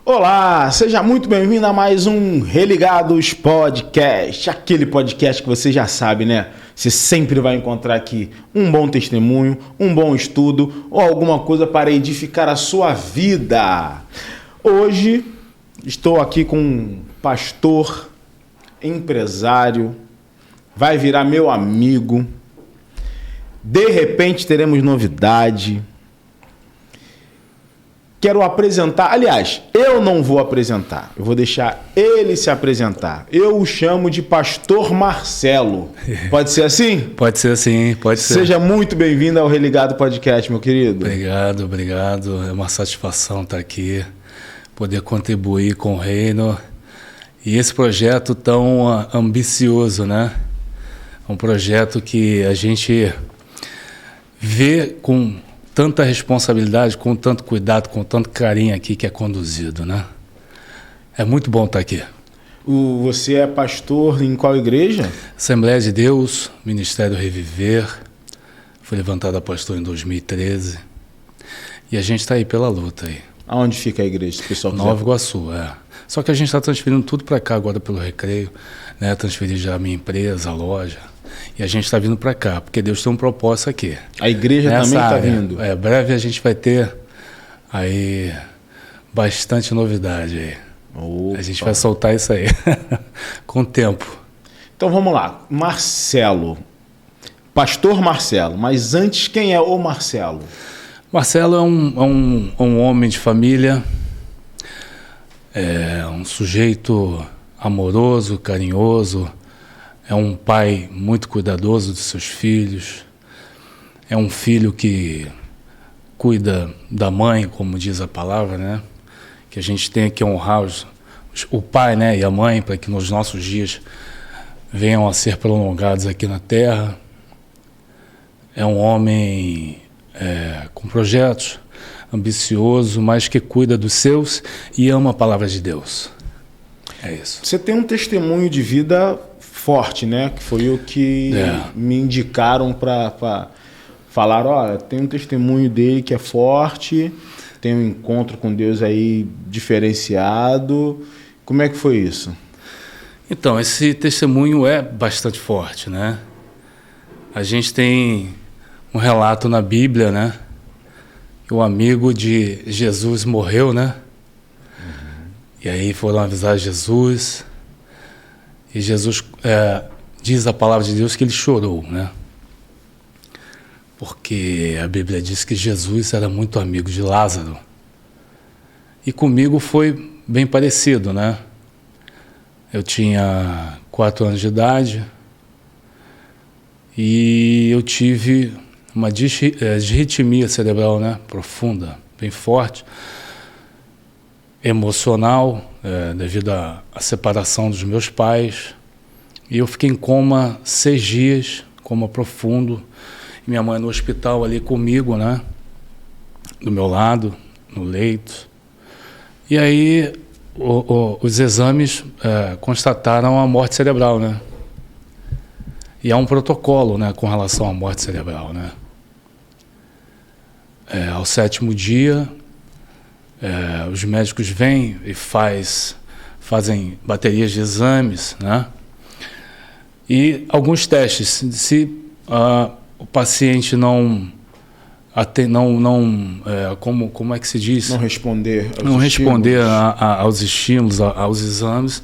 Olá, seja muito bem-vindo a mais um Religados Podcast, aquele podcast que você já sabe, né? Você sempre vai encontrar aqui um bom testemunho, um bom estudo ou alguma coisa para edificar a sua vida. Hoje estou aqui com um pastor, empresário, vai virar meu amigo. De repente teremos novidade. Quero apresentar, aliás, eu não vou apresentar, eu vou deixar ele se apresentar. Eu o chamo de Pastor Marcelo. Pode ser assim? Pode ser assim, pode ser. Seja muito bem-vindo ao Religado Podcast, meu querido. Obrigado. É uma satisfação estar aqui, poder contribuir com o reino. E esse projeto tão ambicioso, né? Um projeto que a gente vê com tanta responsabilidade, com tanto cuidado, com tanto carinho aqui que é conduzido, né? É muito bom estar aqui. Você é pastor em qual igreja? Assembleia de Deus, Ministério Reviver. Foi levantado a pastor em 2013. E a gente está aí pela luta aí. Aonde fica a igreja, pessoal? Nova Iguaçu, é. Só que a gente está transferindo tudo para cá agora pelo Recreio, né? Transferir já a minha empresa, a loja. E a gente está vindo para cá, porque Deus tem um propósito aqui. A igreja também está vindo? Breve a gente vai ter aí bastante novidade aí. Opa. A gente vai soltar isso aí com o tempo. Então vamos lá. Marcelo. Pastor Marcelo. Mas antes, quem é o Marcelo? Marcelo é um homem de família, é um sujeito amoroso, carinhoso. É um pai muito cuidadoso dos seus filhos. É um filho que cuida da mãe, como diz a palavra, né? Que a gente tem que honrar o pai, né, e a mãe, para que nos nossos dias venham a ser prolongados aqui na terra. É um homem com projetos, ambicioso, mas que cuida dos seus e ama a palavra de Deus. É isso. Você tem um testemunho de vida forte, né? Que foi o que me indicaram para falar, olha, tem um testemunho dele que é forte, tem um encontro com Deus aí diferenciado. Como é que foi isso? Então, esse testemunho é bastante forte, né? A gente tem um relato na Bíblia, né? Que o amigo de Jesus morreu, né? E aí foram avisar Jesus. E Jesus diz a palavra de Deus que ele chorou, né? Porque a Bíblia diz que Jesus era muito amigo de Lázaro. E comigo foi bem parecido, né? Eu tinha 4 anos de idade e eu tive uma disritmia cerebral, né? Profunda, bem forte, emocional, devido à separação dos meus pais. E eu fiquei em coma 6 dias, coma profundo. E minha mãe no hospital ali comigo, né? Do meu lado, no leito. E aí os exames constataram a morte cerebral, né? E há um protocolo, né, com relação à morte cerebral, né? Ao 7º dia, os médicos vêm e fazem baterias de exames, né? E alguns testes. Se o paciente como é que se diz? Não responder aos estímulos, aos exames,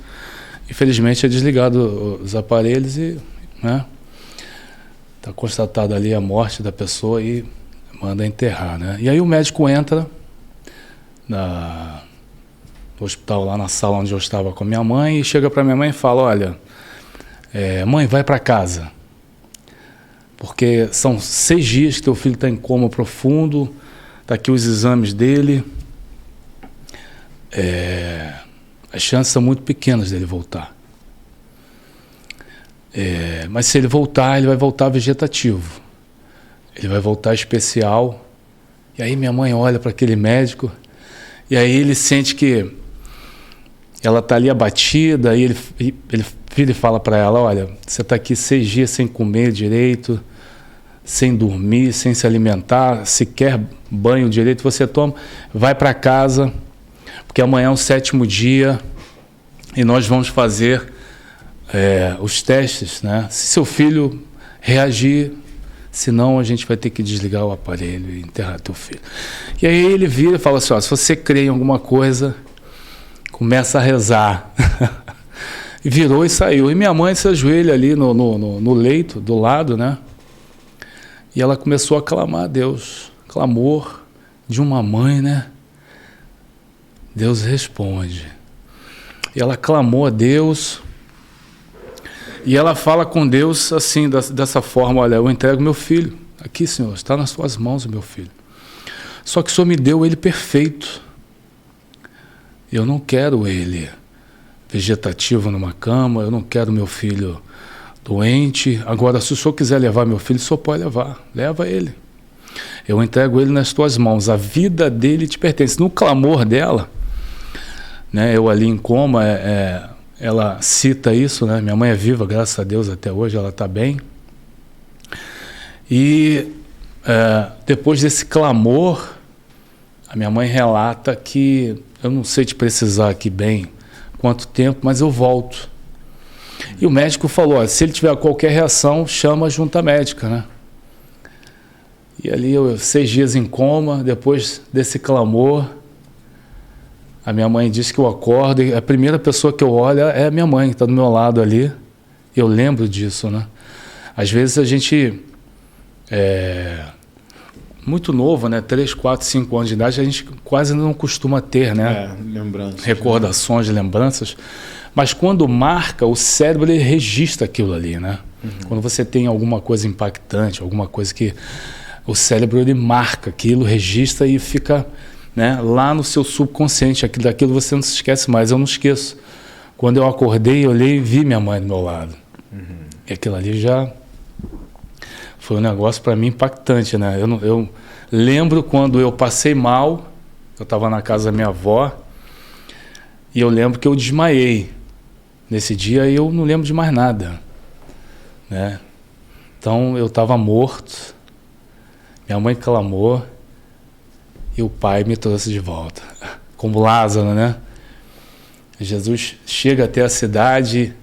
infelizmente é desligado os aparelhos e, né? Está constatada ali a morte da pessoa e manda enterrar, né? E aí o médico entra no hospital, lá na sala onde eu estava com a minha mãe, e chega para minha mãe e fala, olha, mãe, vai para casa, porque são 6 dias que teu filho está em coma profundo, está aqui os exames dele, as chances são muito pequenas dele voltar. Mas se ele voltar, ele vai voltar vegetativo, ele vai voltar especial. E aí minha mãe olha para aquele médico, e aí ele sente que ela está ali abatida, e ele vira e fala para ela, olha, você está aqui 6 dias sem comer direito, sem dormir, sem se alimentar, sequer banho direito você toma, vai para casa, porque amanhã é o 7º dia e nós vamos fazer os testes, né? Se seu filho reagir, senão a gente vai ter que desligar o aparelho e enterrar teu filho. E aí ele vira e fala assim, ó, se você crê em alguma coisa, começa a rezar. E virou e saiu. E minha mãe se ajoelha ali no leito, do lado, né? E ela começou a clamar a Deus. Clamor de uma mãe, né? Deus responde. E ela clamou a Deus. E ela fala com Deus assim, dessa forma, olha, eu entrego meu filho. Aqui, Senhor, está nas suas mãos o meu filho. Só que o Senhor me deu ele perfeito. Eu não quero ele vegetativo numa cama, eu não quero meu filho doente. Agora, se o Senhor quiser levar meu filho, o Senhor pode levar. Leva ele. Eu entrego ele nas tuas mãos. A vida dele te pertence. No clamor dela, né, eu ali em coma, ela cita isso, né? Minha mãe é viva, graças a Deus, até hoje ela está bem. E depois desse clamor, a minha mãe relata que, eu não sei te precisar aqui bem quanto tempo, mas eu volto. E o médico falou, ó, se ele tiver qualquer reação, chama a junta médica, né? E ali 6 dias em coma, depois desse clamor, a minha mãe disse que eu acordo e a primeira pessoa que eu olho é a minha mãe, que está do meu lado ali. Eu lembro disso, né? Às vezes a gente muito novo, né? 3, 4, 5 anos de idade, a gente quase não costuma ter, né? Lembranças. Recordações, lembranças. Mas quando marca, o cérebro ele registra aquilo ali, né? Uhum. Quando você tem alguma coisa impactante, alguma coisa que o cérebro ele marca aquilo, registra e fica, né, lá no seu subconsciente. Daquilo você não se esquece mais. Eu não esqueço. Quando eu acordei, olhei e vi minha mãe do meu lado. Uhum. E aquilo ali já foi um negócio para mim impactante, né? Eu lembro quando eu passei mal, eu estava na casa da minha avó, e eu lembro que eu desmaiei. Nesse dia eu não lembro de mais nada, né? Então eu estava morto, minha mãe clamou e o pai me trouxe de volta, como Lázaro, né? Jesus chega até a cidade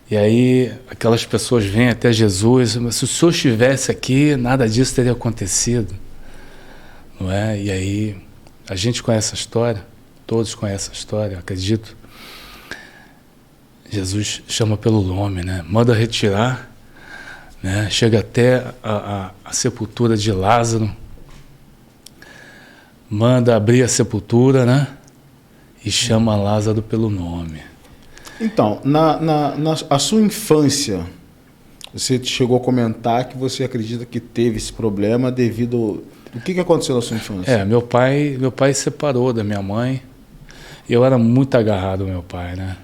e aí aquelas pessoas vêm até Jesus, mas se o Senhor estivesse aqui, nada disso teria acontecido, não é? E aí a gente conhece a história, todos conhecem a história, acredito. Jesus chama pelo nome, né? Manda retirar, né? Chega até a sepultura de Lázaro, manda abrir a sepultura, né? E chama Lázaro pelo nome. Então, na sua infância, você chegou a comentar que você acredita que teve esse problema devido... O que aconteceu na sua infância? Meu pai separou da minha mãe. Eu era muito agarrado ao meu pai, né?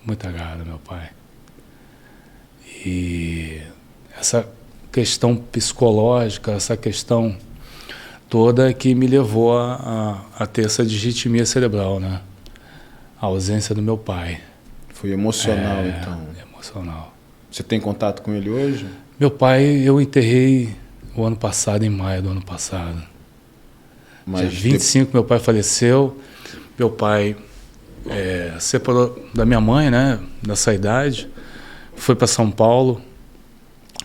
Muito agarrado ao meu pai. E essa questão psicológica, essa questão toda que me levou a ter essa disritmia cerebral, né? A ausência do meu pai. Foi emocional, então? Emocional. Você tem contato com ele hoje? Meu pai, eu enterrei o ano passado, em maio do ano passado. Dia 25, meu pai faleceu. Meu pai separou da minha mãe, né? Nessa idade. Foi para São Paulo.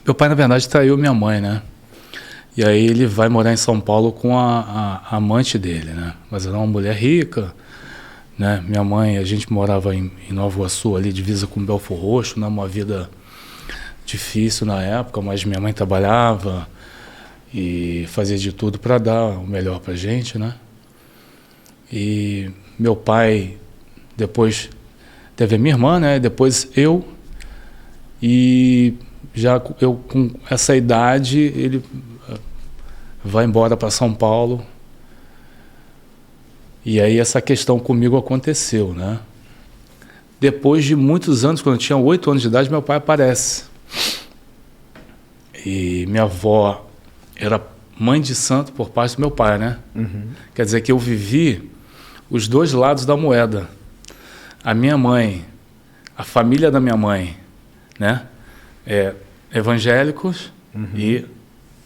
Meu pai, na verdade, traiu minha mãe, né? E aí ele vai morar em São Paulo com a amante dele, né? Mas era uma mulher rica, né? Minha mãe, a gente morava em Nova Iguaçu, ali divisa com Belfor Roxo, né? Uma vida difícil na época, mas minha mãe trabalhava e fazia de tudo para dar o melhor para a gente, né? E meu pai, depois teve a minha irmã, né? Depois eu, e já eu com essa idade, ele vai embora para São Paulo. E aí essa questão comigo aconteceu, né? Depois de muitos anos, quando eu tinha 8 anos de idade, meu pai aparece. E minha avó era mãe de santo por parte do meu pai, né? Uhum. Quer dizer que eu vivi os dois lados da moeda. A minha mãe, a família da minha mãe, né? Evangélicos, uhum. E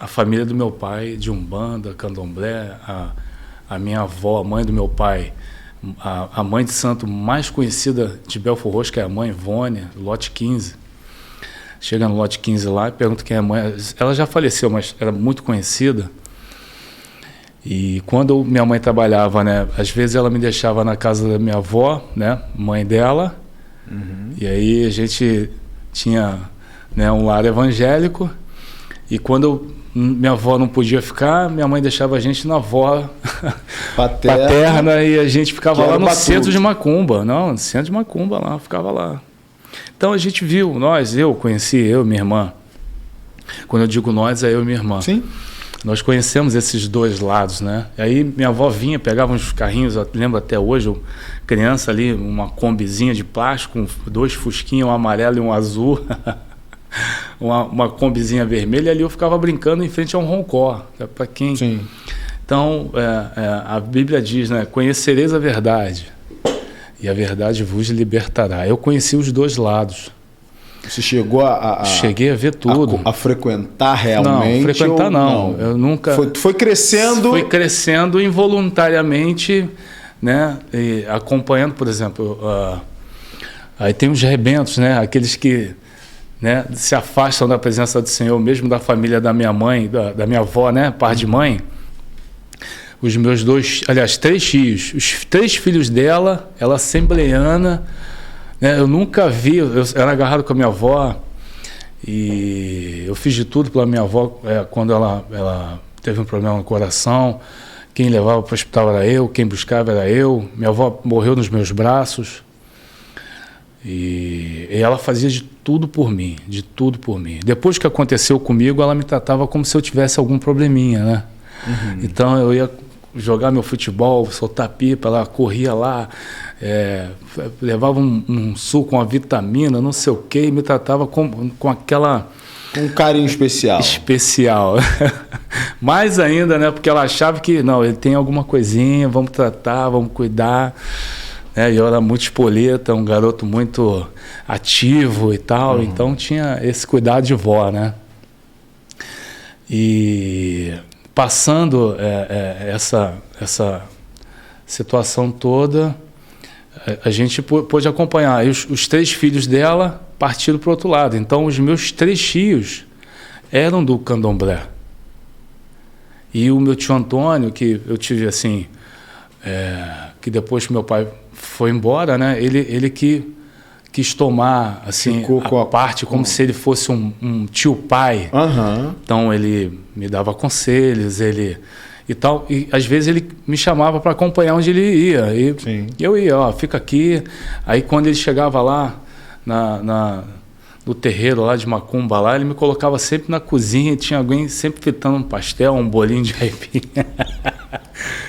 a família do meu pai de Umbanda, Candomblé, a minha avó, a mãe do meu pai, a mãe de santo mais conhecida de Belford Roxo, que é a mãe Vônia, lote 15. Chega no lote 15 lá e pergunta quem é a mãe. Ela já faleceu, mas era muito conhecida. E quando minha mãe trabalhava, né, às vezes ela me deixava na casa da minha avó, né, mãe dela. E aí a gente tinha, né, um lar evangélico. E quando minha avó não podia ficar, minha mãe deixava a gente na avó paterna e a gente ficava lá no centro de Macumba. Não, no centro de Macumba lá, ficava lá. Então a gente viu, eu conheci, minha irmã. Quando eu digo nós, é eu e minha irmã. Sim. Nós conhecemos esses dois lados, né? E aí minha avó vinha, pegava uns carrinhos, eu lembro até hoje, eu, criança ali, uma combizinha de plástico, com 2 fusquinhos, um amarelo e um azul, uma combizinha vermelha, e ali eu ficava brincando em frente a um roncó. Para quem? Sim. Então, a Bíblia diz, né? Conhecereis a verdade, e a verdade vos libertará. Eu conheci os dois lados. Você chegou Cheguei a ver tudo. A frequentar realmente? Não, frequentar não. Eu nunca... Foi crescendo... Foi crescendo involuntariamente, né? E acompanhando, por exemplo... aí tem os rebentos, né? Aqueles que, né, se afastam da presença do Senhor, mesmo da família da minha mãe, da minha avó, né? Par de mãe. Os meus 3 tios. Os 3 filhos dela, ela assembleiana... Eu nunca vi, eu era agarrado com a minha avó e eu fiz de tudo pela minha avó. Quando ela teve um problema no coração, quem levava para o hospital era eu, quem buscava era eu. Minha avó morreu nos meus braços e ela fazia de tudo por mim, de tudo por mim. Depois que aconteceu comigo, ela me tratava como se eu tivesse algum probleminha, né? Então eu ia jogar meu futebol, soltar pipa, ela corria lá, levava um suco, uma vitamina, não sei o quê, e me tratava com aquela... Com um carinho especial. Especial. Mais ainda, né? Porque ela achava que, não, ele tem alguma coisinha, vamos tratar, vamos cuidar. E eu era muito espoleta, um garoto muito ativo e tal, então tinha esse cuidado de vó, né? E... passando essa situação toda, a gente pôde acompanhar. Os 3 filhos dela partiram para o outro lado. Então, os meus 3 tios eram do candomblé. E o meu tio Antônio, que eu tive assim, que depois que meu pai foi embora, né, ele que quis tomar assim, a parte como se ele fosse um tio-pai. Então ele me dava conselhos, e tal, e às vezes ele me chamava para acompanhar onde ele ia, e eu ia, fica aqui. Aí quando ele chegava lá no terreiro lá de Macumba, lá, ele me colocava sempre na cozinha e tinha alguém sempre fritando um pastel, um bolinho de aipim.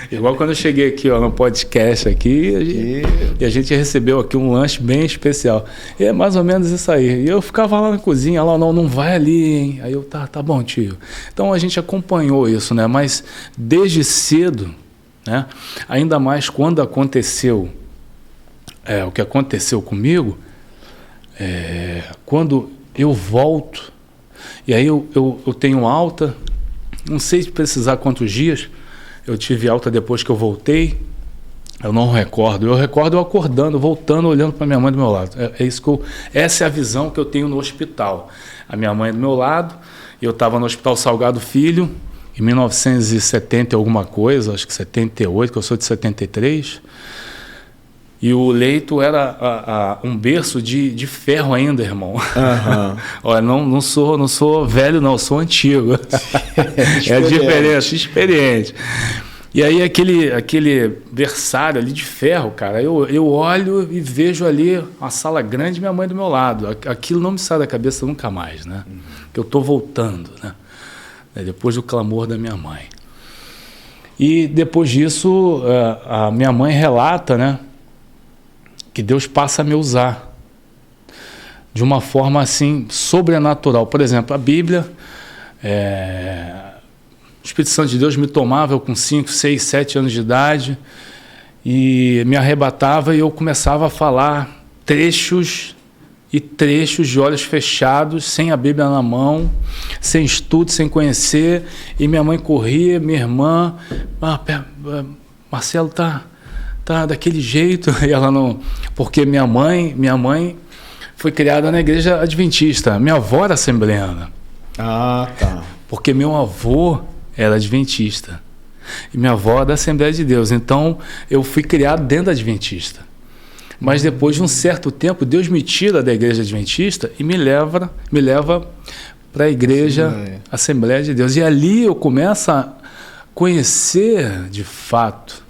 Igual quando eu cheguei aqui, no podcast aqui, e a gente recebeu aqui um lanche bem especial. E é mais ou menos isso aí. E eu ficava lá na cozinha, lá, não vai ali, hein? Aí eu, tá bom, tio. Então a gente acompanhou isso, né? Mas desde cedo, né? Ainda mais quando aconteceu o que aconteceu comigo, quando eu volto, e aí eu tenho alta, não sei se precisar quantos dias. Eu tive alta depois que eu voltei, eu não recordo. Eu recordo eu acordando, voltando, olhando para minha mãe do meu lado. Essa é a visão que eu tenho no hospital. A minha mãe do meu lado, eu estava no Hospital Salgado Filho, em 1970 alguma coisa, acho que 78, que eu sou de 73. E o leito era um berço de ferro ainda, irmão. Olha, não sou velho, não, sou antigo. É diferente, experiente. E aí aquele berçário ali de ferro, cara, eu olho e vejo ali uma sala grande e minha mãe do meu lado. Aquilo não me sai da cabeça nunca mais, né? Que eu estou voltando, né? Depois do clamor da minha mãe. E depois disso, a minha mãe relata, né? Que Deus passa a me usar de uma forma assim sobrenatural. Por exemplo, a Bíblia, o Espírito Santo de Deus me tomava eu com 5, 6, 7 anos de idade e me arrebatava e eu começava a falar trechos e trechos de olhos fechados, sem a Bíblia na mão, sem estudo, sem conhecer, e minha mãe corria, minha irmã, Marcelo tá tá daquele jeito. E ela não... Porque minha mãe foi criada na igreja adventista. Minha avó era assembleana. Ah, tá. Porque meu avô era adventista. E minha avó é da Assembleia de Deus. Então, eu fui criado dentro da adventista. Mas depois de um certo tempo, Deus me tira da igreja adventista e me leva para a igreja Assembleia de Deus. E ali eu começo a conhecer de fato,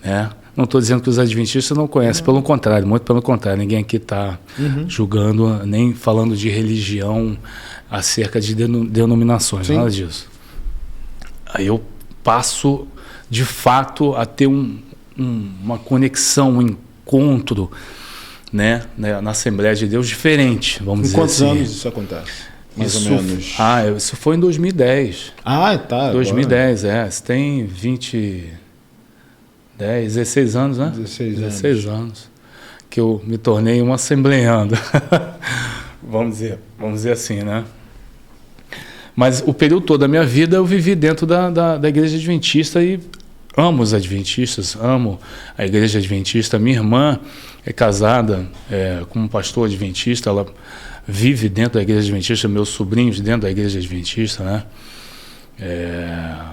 né? Não estou dizendo que os adventistas não conhecem, pelo contrário, muito pelo contrário. Ninguém aqui está julgando, nem falando de religião acerca de denominações, nada disso. Aí eu passo, de fato, a ter uma conexão, um encontro, né, na Assembleia de Deus diferente, vamos dizer assim. Em quantos anos isso acontece? Mais ou menos. Isso foi em 2010. Ah, tá. 2010, Você tem 16 anos, né? 16 anos. Que eu me tornei um assembleando. vamos dizer assim, né? Mas o período todo da minha vida eu vivi dentro da igreja adventista e amo os adventistas, amo a igreja adventista. Minha irmã é casada com um pastor adventista, ela vive dentro da igreja adventista, meus sobrinhos dentro da igreja adventista, né?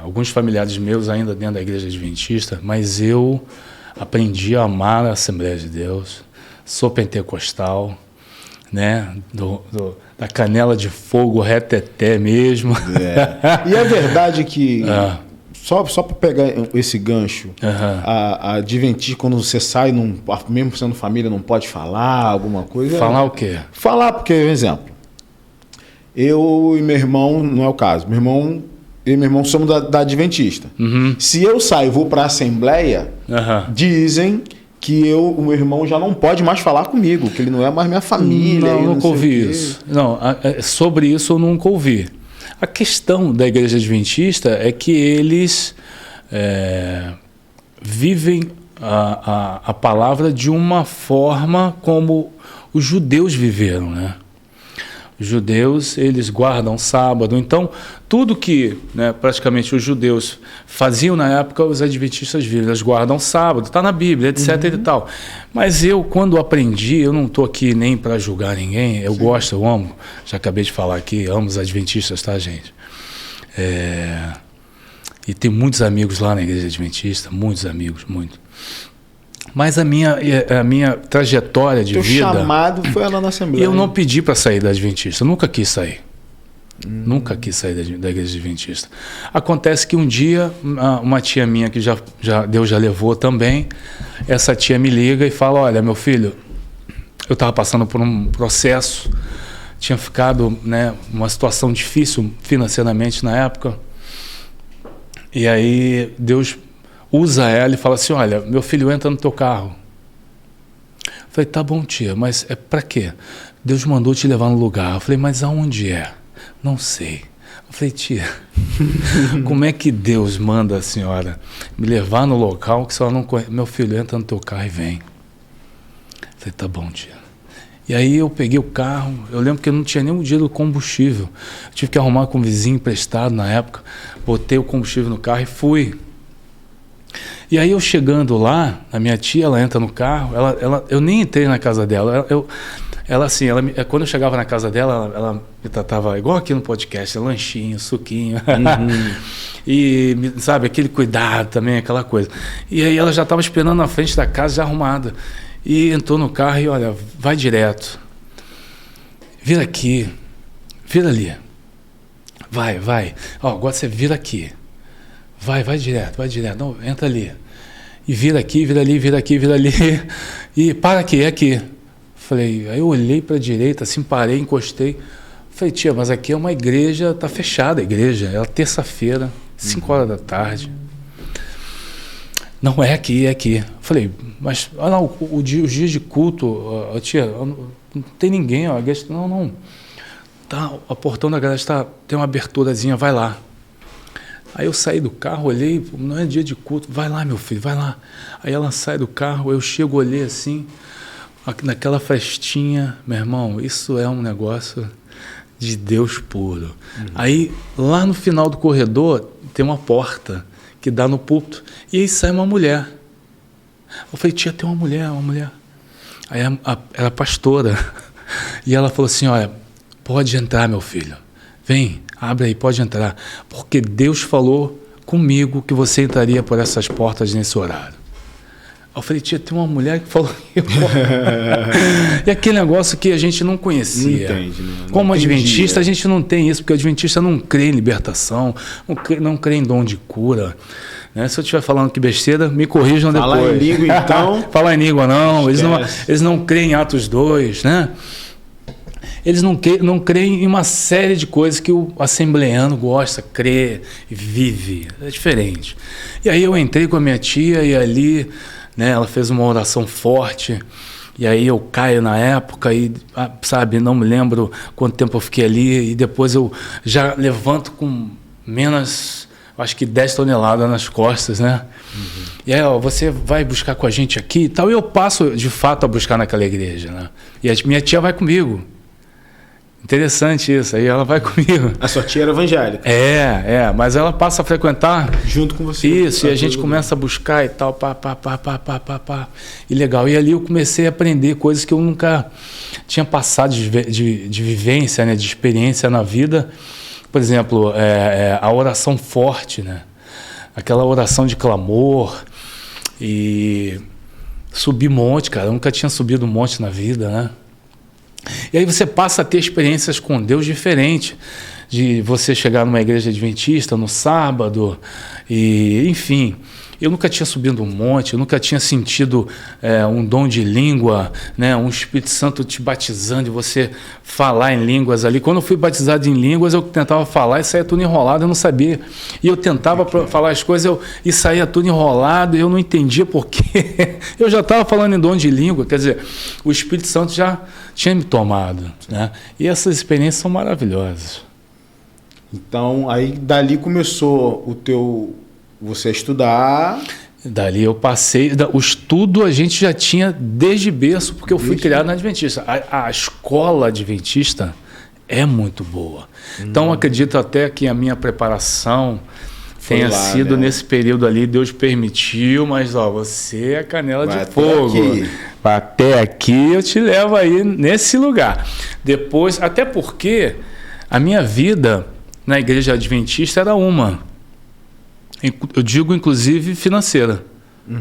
Alguns familiares meus ainda dentro da igreja adventista, mas eu aprendi a amar a Assembleia de Deus, sou pentecostal, né? Da canela de fogo reteté mesmo. E é verdade que, só para pegar esse gancho, a adventista, quando você sai, mesmo sendo família, não pode falar alguma coisa? Falar o quê? Falar, porque, por exemplo, eu e meu irmão, não é o caso, meu irmão e meu irmão somos da adventista. Se eu saio e vou para a Assembleia, dizem que o meu irmão já não pode mais falar comigo, que ele não é mais minha família. Não, nunca ouvi isso. Não, sobre isso eu nunca ouvi. A questão da igreja adventista é que eles vivem a palavra de uma forma como os judeus viveram, né? Os judeus, eles guardam sábado. Então, tudo que, né, praticamente os judeus faziam na época, os adventistas vivem. Eles guardam sábado, está na Bíblia, etc. e tal. Mas eu, quando aprendi, eu não estou aqui nem para julgar ninguém. Eu gosto, eu amo. Já acabei de falar aqui, amo os adventistas, tá, gente? E tem muitos amigos lá na igreja adventista, muitos amigos, muito. Mas a minha trajetória de vida... O chamado foi lá na Assembleia. Eu não pedi para sair da adventista, nunca quis sair. Nunca quis sair da igreja adventista. Acontece que um dia, uma tia minha, que Deus já levou também, essa tia me liga e fala, olha, meu filho, eu estava passando por um processo, tinha ficado, né, uma situação difícil financeiramente na época, e aí Deus usa ela e fala assim, olha, meu filho, entra no teu carro. Eu falei, tá bom, tia, mas é para quê? Deus mandou te levar no lugar. Eu falei, mas aonde é? Não sei. Eu falei, tia, como é que Deus manda a senhora me levar no local que a senhora não conhece? Meu filho, entra no teu carro e vem. Eu falei, tá bom, tia. E aí eu peguei o carro, eu lembro que eu não tinha nem o dinheiro do combustível. Eu tive que arrumar com um vizinho emprestado na época, botei o combustível no carro e fui. E aí eu chegando lá, a minha tia, ela entra no carro, eu nem entrei na casa dela, quando eu chegava na casa dela, ela me tratava igual aqui no podcast, lanchinho, suquinho, e sabe, aquele cuidado também, aquela coisa. E aí ela já estava esperando na frente da casa, já arrumada, e entrou no carro e olha, vai direto, vira aqui, vira ali, vai, agora você vira aqui. Vai direto, não, entra ali. E vira aqui, vira ali, vira aqui, vira ali. E para aqui, é aqui. Falei, aí eu olhei para a direita, assim, parei, encostei. Falei, tia, mas aqui é uma igreja, tá fechada a igreja. É terça-feira, 5 horas da tarde. Não, é aqui, é aqui. Falei, mas olha lá, os dias de culto, tia, não tem ninguém, ó, a igreja, não. Tá, o portão da igreja tem uma aberturazinha, vai lá. Aí eu saí do carro, olhei, não é dia de culto, vai lá, meu filho, vai lá. Aí ela sai do carro, eu chego, olhei assim, naquela festinha, meu irmão, isso é um negócio de Deus puro. Aí, lá no final do corredor, tem uma porta que dá no púlpito, e aí sai uma mulher. Eu falei, tia, tem uma mulher. Aí era pastora. E ela falou assim, olha, pode entrar, meu filho. Vem, abre aí, pode entrar. Porque Deus falou comigo que você entraria por essas portas nesse horário. Eu falei, tia, tem uma mulher que falou que eu... E aquele negócio que a gente não conhecia. Não entende, né? Como adventista, a gente não tem isso, porque o adventista não crê em libertação, não crê em dom de cura. Né? Se eu estiver falando que besteira, me corrijam depois. Falar em língua, então... Falar em língua, não. Eles não creem em Atos 2, né? Eles não creem em uma série de coisas que o assembleano gosta, crê e vive. É diferente. E aí eu entrei com a minha tia e ali, né, ela fez uma oração forte. E aí eu caio na época e, sabe, não me lembro quanto tempo eu fiquei ali. E depois eu já levanto com menos, acho que 10 toneladas nas costas, né? Uhum. E aí, ó, você vai buscar com a gente aqui e tal. E eu passo, de fato, a buscar naquela igreja, né? E a minha tia vai comigo. Interessante isso, aí ela vai comigo. A sua tia era evangélica? Mas ela passa a frequentar... Junto com você. Isso, e a gente começa a buscar e tal, pá. E legal, e ali eu comecei a aprender coisas que eu nunca tinha passado de vivência, né, de experiência na vida. Por exemplo, a oração forte, né? Aquela oração de clamor e subir monte, cara, eu nunca tinha subido um monte na vida, né? E aí você passa a ter experiências com Deus diferentes, de você chegar numa igreja adventista no sábado, e enfim, eu nunca tinha subido um monte, eu nunca tinha sentido um dom de língua, né, um Espírito Santo te batizando, e você falar em línguas ali. Quando eu fui batizado em línguas, eu tentava falar e saía tudo enrolado, eu não sabia. E eu tentava falar as coisas e saía tudo enrolado, e eu não entendia por quê. Eu já estava falando em dom de língua, quer dizer, o Espírito Santo já tinha me tomado, né? E essas experiências são maravilhosas. Então, aí dali começou você a estudar. Dali eu passei... O estudo a gente já tinha desde berço, porque eu fui criado na Adventista. A escola adventista é muito boa. Então, acredito até que a minha preparação tenha sido, né, nesse período ali. Deus permitiu, mas ó, você é canela de fogo. Até aqui eu te levo aí nesse lugar. Depois, até porque a minha vida na igreja adventista era uma. Eu digo, inclusive, financeira. Uhum.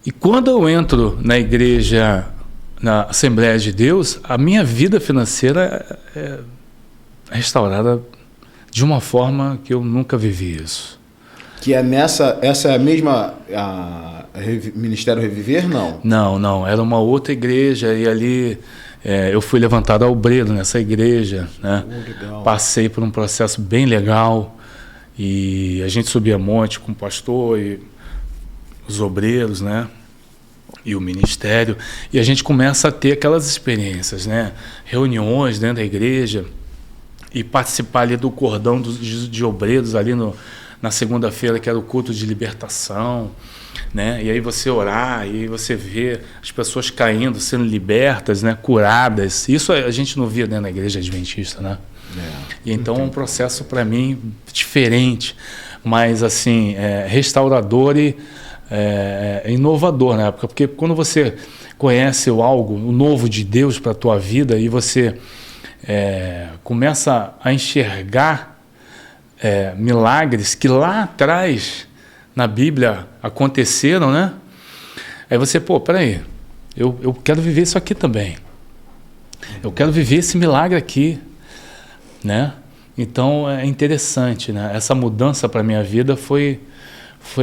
E quando eu entro na igreja, na Assembleia de Deus, a minha vida financeira é restaurada de uma forma que eu nunca vivi isso. Que é essa é a mesma Ministério Reviver, não? Não. Era uma outra igreja e ali eu fui levantado a obreiro nessa igreja, né? Passei por um processo bem legal. E a gente subia monte com o pastor e os obreiros, né? E o ministério. E a gente começa a ter aquelas experiências, né? Reuniões dentro da igreja e participar ali do cordão de obreiros ali na segunda-feira, que era o culto de libertação, né? E aí você orar, e aí você vê as pessoas caindo, sendo libertas, né? Curadas. Isso a gente não via dentro da igreja adventista, né? E então é um processo para mim diferente, mas assim, restaurador e inovador na época, porque quando você conhece algo, o novo de Deus para a tua vida e você começa a enxergar milagres que lá atrás na Bíblia aconteceram, né? Aí você, peraí, eu quero viver isso aqui também, eu quero viver esse milagre aqui, né? Então é interessante, né? Essa mudança para a minha vida foi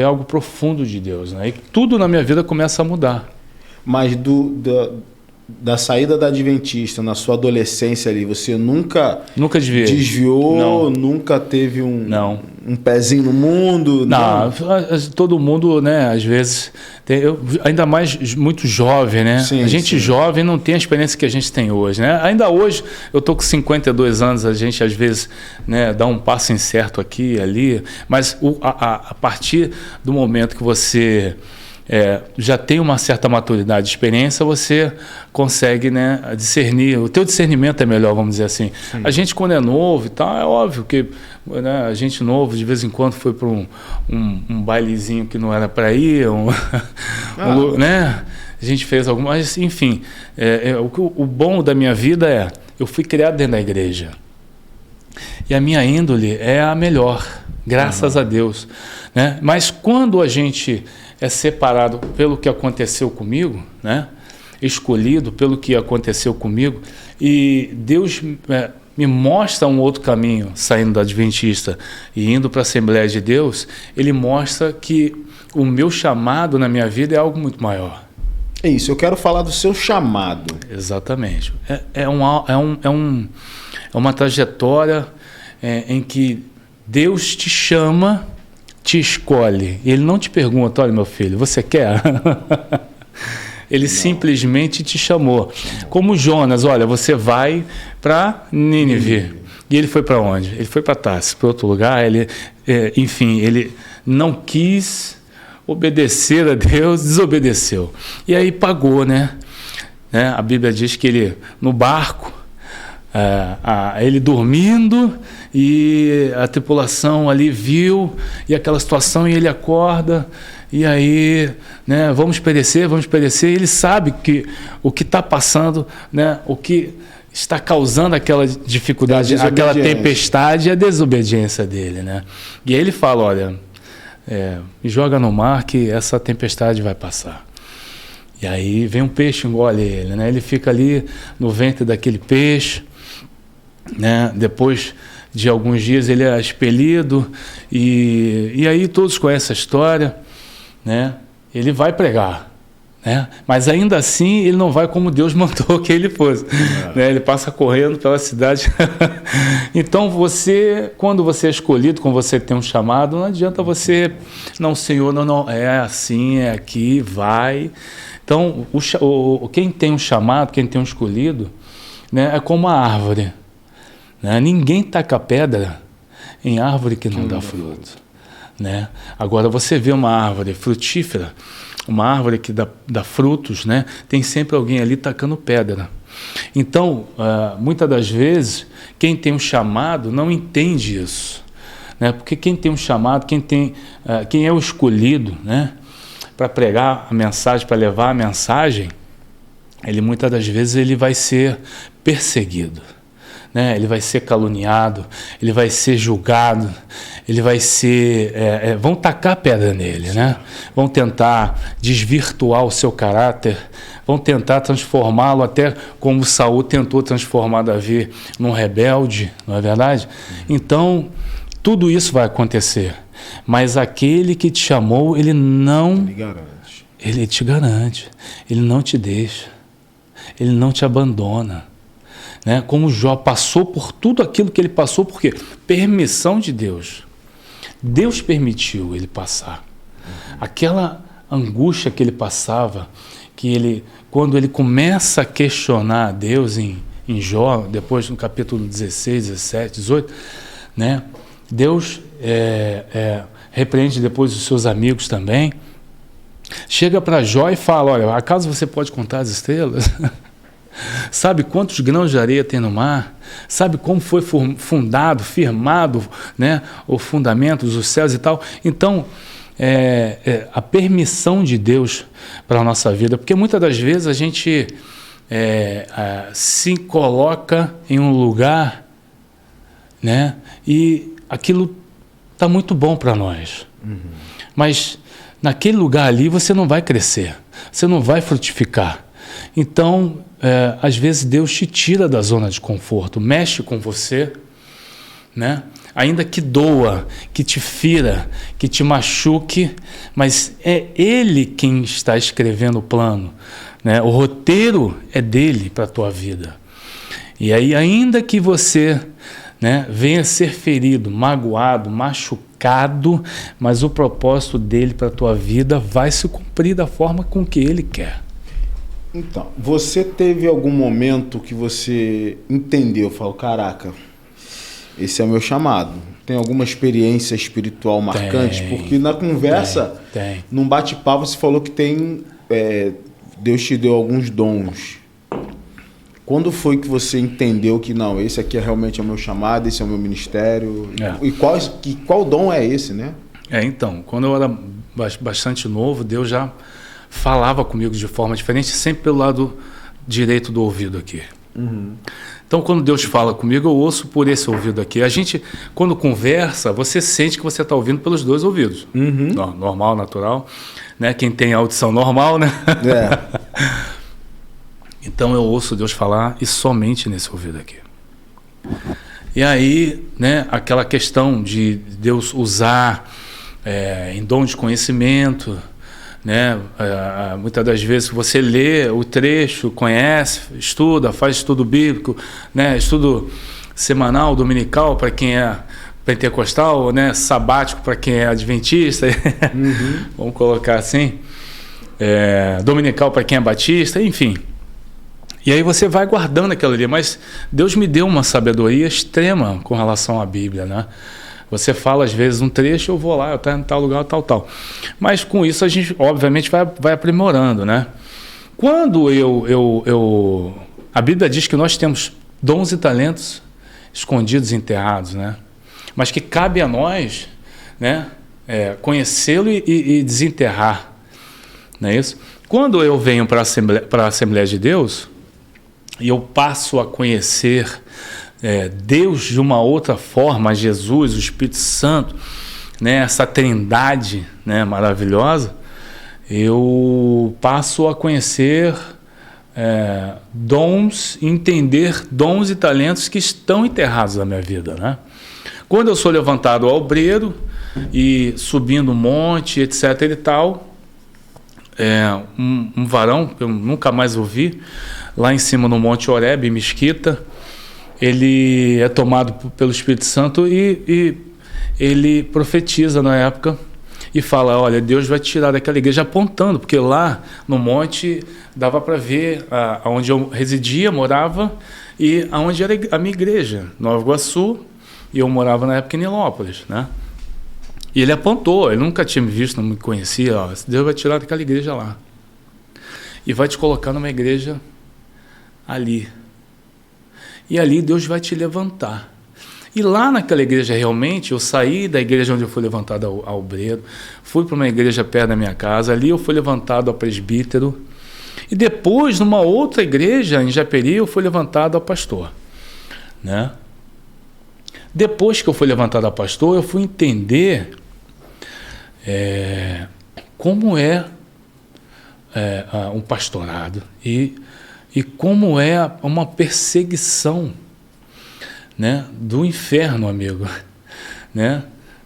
algo profundo de Deus, né? E tudo na minha vida começa a mudar. Mas da saída da Adventista na sua adolescência ali, você nunca desviou, não. Nunca teve um pezinho no mundo? Não, todo mundo, né, às vezes, ainda mais muito jovem, né? Sim, a gente jovem não tem a experiência que a gente tem hoje, né? Ainda hoje, eu estou com 52 anos, a gente às vezes, né, dá um passo incerto aqui e ali, mas a partir do momento que você já tem uma certa maturidade, experiência, você consegue, né, discernir. O teu discernimento é melhor, vamos dizer assim. Sim. A gente, quando é novo e tal, é óbvio que, né, a gente novo, de vez em quando, foi para um bailezinho que não era para ir, né? A gente fez algumas, mas, enfim, o bom da minha vida eu fui criado dentro da igreja. E a minha índole é a melhor, graças a Deus, né? Mas quando a gente é separado pelo que aconteceu comigo, né? Escolhido pelo que aconteceu comigo, e Deus me mostra um outro caminho, saindo da Adventista e indo para a Assembleia de Deus, Ele mostra que o meu chamado na minha vida é algo muito maior. É isso, eu quero falar do seu chamado. Exatamente. É uma trajetória em que Deus te chama, te escolhe. E Ele não te pergunta, olha, meu filho, você quer? Ele simplesmente te chamou. Como Jonas, olha, você vai para Nínive. E ele foi para onde? Ele foi para Tarsis, para outro lugar. Enfim, ele não quis obedecer a Deus, desobedeceu. E aí pagou, né? A Bíblia diz que ele, no barco, ele dormindo, e a tripulação ali viu, e aquela situação, e ele acorda, e aí, né, vamos perecer, e ele sabe que o que está passando, né, o que está causando aquela dificuldade, aquela tempestade, é a desobediência dele, né? E aí ele fala, olha, me joga no mar que essa tempestade vai passar. E aí vem um peixe, engole ele, né? Ele fica ali no ventre daquele peixe, né? Depois de alguns dias ele é expelido, e aí todos conhecem a história, né? Ele vai pregar, né? Mas ainda assim ele não vai como Deus mandou que ele fosse, né? Ele passa correndo pela cidade. Então quando você é escolhido, quando você tem um chamado, não adianta você, não, Senhor, não, é assim, é aqui, vai. Então quem tem um chamado, quem tem um escolhido, né, é como a árvore, né? Ninguém taca pedra em árvore que não dá fruto, né? Agora você vê uma árvore frutífera, uma árvore que dá frutos, né? Tem sempre alguém ali tacando pedra. Então, muitas das vezes, quem tem um chamado não entende isso, né? Porque quem tem um chamado, quem é o escolhido, né, para pregar a mensagem, para levar a mensagem, ele muitas das vezes ele vai ser perseguido, né? Ele vai ser caluniado, ele vai ser julgado, ele vai ser... vão tacar pedra nele, né? Vão tentar desvirtuar o seu caráter, vão tentar transformá-lo, até como Saul tentou transformar Davi num rebelde, não é verdade? Então, tudo isso vai acontecer, mas aquele que te chamou, ele não... Ele te garante, ele não te deixa, ele não te abandona. Né? Como Jó passou por tudo aquilo que ele passou, por quê? Permissão de Deus. Deus permitiu ele passar. Aquela angústia que ele passava, quando ele começa a questionar a Deus em Jó, depois no capítulo 16, 17, 18, né? Deus repreende depois os seus amigos também. Chega para Jó e fala, olha, acaso você pode contar as estrelas? Sabe quantos grãos de areia tem no mar? Sabe como foi fundado, firmado, né, o fundamento dos céus e tal? Então, a permissão de Deus para a nossa vida, porque muitas das vezes a gente se coloca em um lugar, né, e aquilo está muito bom para nós. Mas naquele lugar ali você não vai crescer, você não vai frutificar. Então, às vezes Deus te tira da zona de conforto, mexe com você, né? Ainda que doa, que te fira, que te machuque, mas é Ele quem está escrevendo o plano, né? O roteiro é dele para a tua vida. E aí, ainda que você, né, venha ser ferido, magoado, machucado, mas o propósito dele para a tua vida vai se cumprir da forma com que ele quer. Então, você teve algum momento que você entendeu, falou, caraca, esse é o meu chamado. Tem alguma experiência espiritual marcante? Porque na conversa, num bate-papo, você falou que Deus te deu alguns dons. Quando foi que você entendeu que não, esse aqui realmente é o meu chamado, esse é o meu ministério? E qual dom é esse, né? Então, quando eu era bastante novo, Deus já falava comigo de forma diferente, sempre pelo lado direito do ouvido aqui. Então, quando Deus fala comigo, eu ouço por esse ouvido aqui. A gente, quando conversa, você sente que você está ouvindo pelos dois ouvidos. Normal, natural. Né? Quem tem audição normal, né? Então, eu ouço Deus falar e somente nesse ouvido aqui. E aí, né, aquela questão de Deus usar em dom de conhecimento, né? Muitas das vezes você lê o trecho, conhece, estuda, faz estudo bíblico, né? Estudo semanal, dominical para quem é pentecostal, né? Sabático para quem é adventista, vamos colocar assim, dominical para quem é batista, enfim. E aí você vai guardando aquilo ali, mas Deus me deu uma sabedoria extrema com relação à Bíblia, né? Você fala, às vezes, um trecho, eu vou lá, eu estou em tal lugar, tal. Mas com isso a gente, obviamente, vai aprimorando, né? Quando a Bíblia diz que nós temos dons e talentos escondidos e enterrados, né? Mas que cabe a nós, né, conhecê-lo e desenterrar, não é isso? Quando eu venho para a Assembleia de Deus e eu passo a conhecer Deus de uma outra forma, Jesus, o Espírito Santo, né, essa trindade, né, maravilhosa, eu passo a conhecer dons, entender dons e talentos que estão enterrados na minha vida, né? Quando eu sou levantado ao obreiro e subindo um monte, etc. e tal, um varão que eu nunca mais ouvi, lá em cima no Monte Horebe, em Mesquita, ele é tomado pelo Espírito Santo e ele profetiza na época e fala, olha, Deus vai te tirar daquela igreja, apontando, porque lá no monte dava para ver onde eu residia, morava, e aonde era a minha igreja, Nova Iguaçu, e eu morava na época em Nilópolis, né? E ele apontou, ele nunca tinha me visto, não me conhecia, ó, Deus vai te tirar daquela igreja lá e vai te colocar numa igreja ali. E ali Deus vai te levantar. E lá naquela igreja realmente, eu saí da igreja onde eu fui levantado ao obreiro, fui para uma igreja perto da minha casa, ali eu fui levantado a presbítero, e depois, numa outra igreja, em Japeri, eu fui levantado a pastor, né? Depois que eu fui levantado a pastor, eu fui entender como é um pastorado e como é uma perseguição, né, do inferno, amigo, né,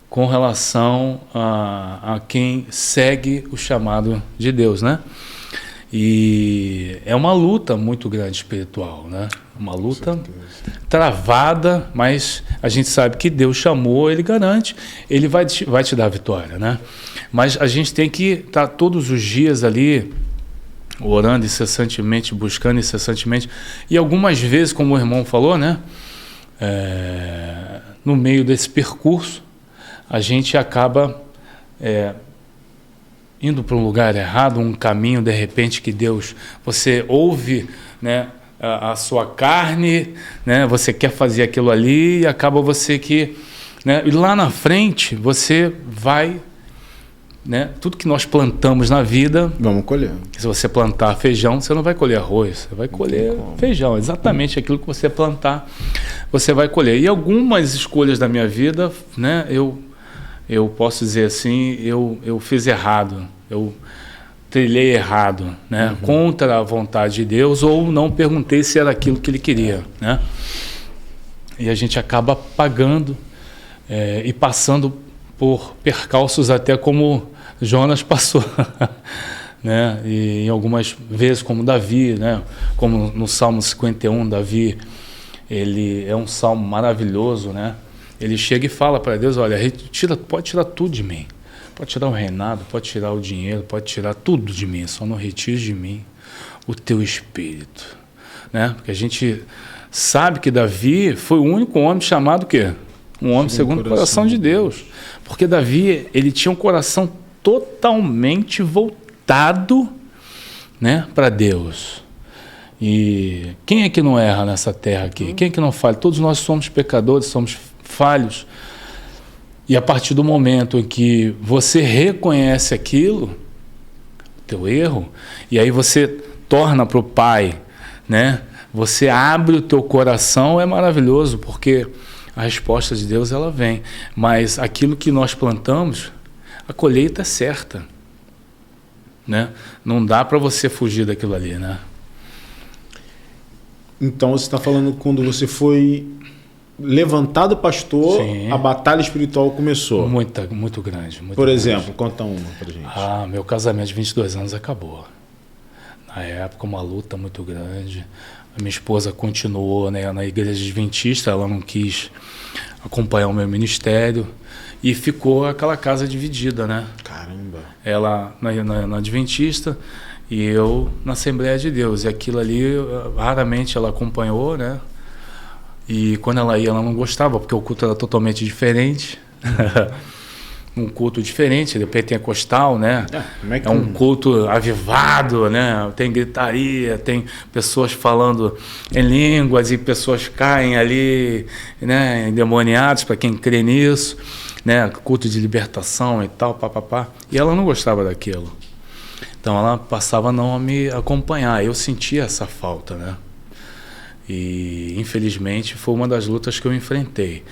com relação a quem segue o chamado de Deus, né? E é uma luta muito grande espiritual, né? Uma luta travada, mas a gente sabe que Deus chamou, Ele garante, Ele vai te dar a vitória, né? Mas a gente tem que estar todos os dias ali, orando incessantemente, buscando incessantemente, e algumas vezes, como o irmão falou, né? No meio desse percurso, a gente acaba indo para um lugar errado, um caminho, de repente, que Deus, você ouve, né, a sua carne, né, você quer fazer aquilo ali e acaba você que, né, e lá na frente você vai, né, tudo que nós plantamos na vida, vamos colher. Se você plantar feijão, você não vai colher arroz, você vai colher feijão, exatamente aquilo que você plantar, você vai colher. E algumas escolhas da minha vida, né, eu posso dizer assim, eu fiz errado, eu trilhei errado, né? Contra a vontade de Deus, ou não perguntei se era aquilo que Ele queria, né? E a gente acaba pagando e passando por percalços até como Jonas passou, né? E em algumas vezes como Davi, né? Como no Salmo 51, Davi, ele é um salmo maravilhoso, né? Ele chega e fala para Deus, olha, pode tirar tudo de mim. Pode tirar o reinado, pode tirar o dinheiro, pode tirar tudo de mim. Só não retire de mim o teu espírito. Né? Porque a gente sabe que Davi foi o único homem chamado o quê? Um homem segundo o coração de Deus. Porque Davi, ele tinha um coração totalmente voltado, né, para Deus. E quem é que não erra nessa terra aqui? Quem é que não falha? Todos nós somos pecadores, somos falhos. E a partir do momento em que você reconhece aquilo, teu erro, e aí você torna para o Pai, né? Você abre o teu coração, é maravilhoso, porque a resposta de Deus, ela vem. Mas aquilo que nós plantamos, a colheita é certa, né? Não dá para você fugir daquilo ali, né? Então você está falando quando você foi levantado pastor, sim, a batalha espiritual começou. Muito grande. Por exemplo, conta uma pra gente. Meu casamento de 22 anos acabou. Na época, uma luta muito grande. A minha esposa continuou, né, na igreja adventista, ela não quis acompanhar o meu ministério e ficou aquela casa dividida, né? Caramba! Ela na adventista e eu na Assembleia de Deus. E aquilo ali, raramente ela acompanhou, né? E quando ela ia, ela não gostava, porque o culto era totalmente diferente. Um culto diferente, de pentecostal, né? É um culto avivado, né? Tem gritaria, tem pessoas falando em línguas e pessoas caem ali, né? Endemoniados, para quem crê nisso, né? Culto de libertação e tal, papapá. E ela não gostava daquilo. Então ela passava a não me acompanhar. Eu sentia essa falta, né? E infelizmente foi uma das lutas que eu enfrentei.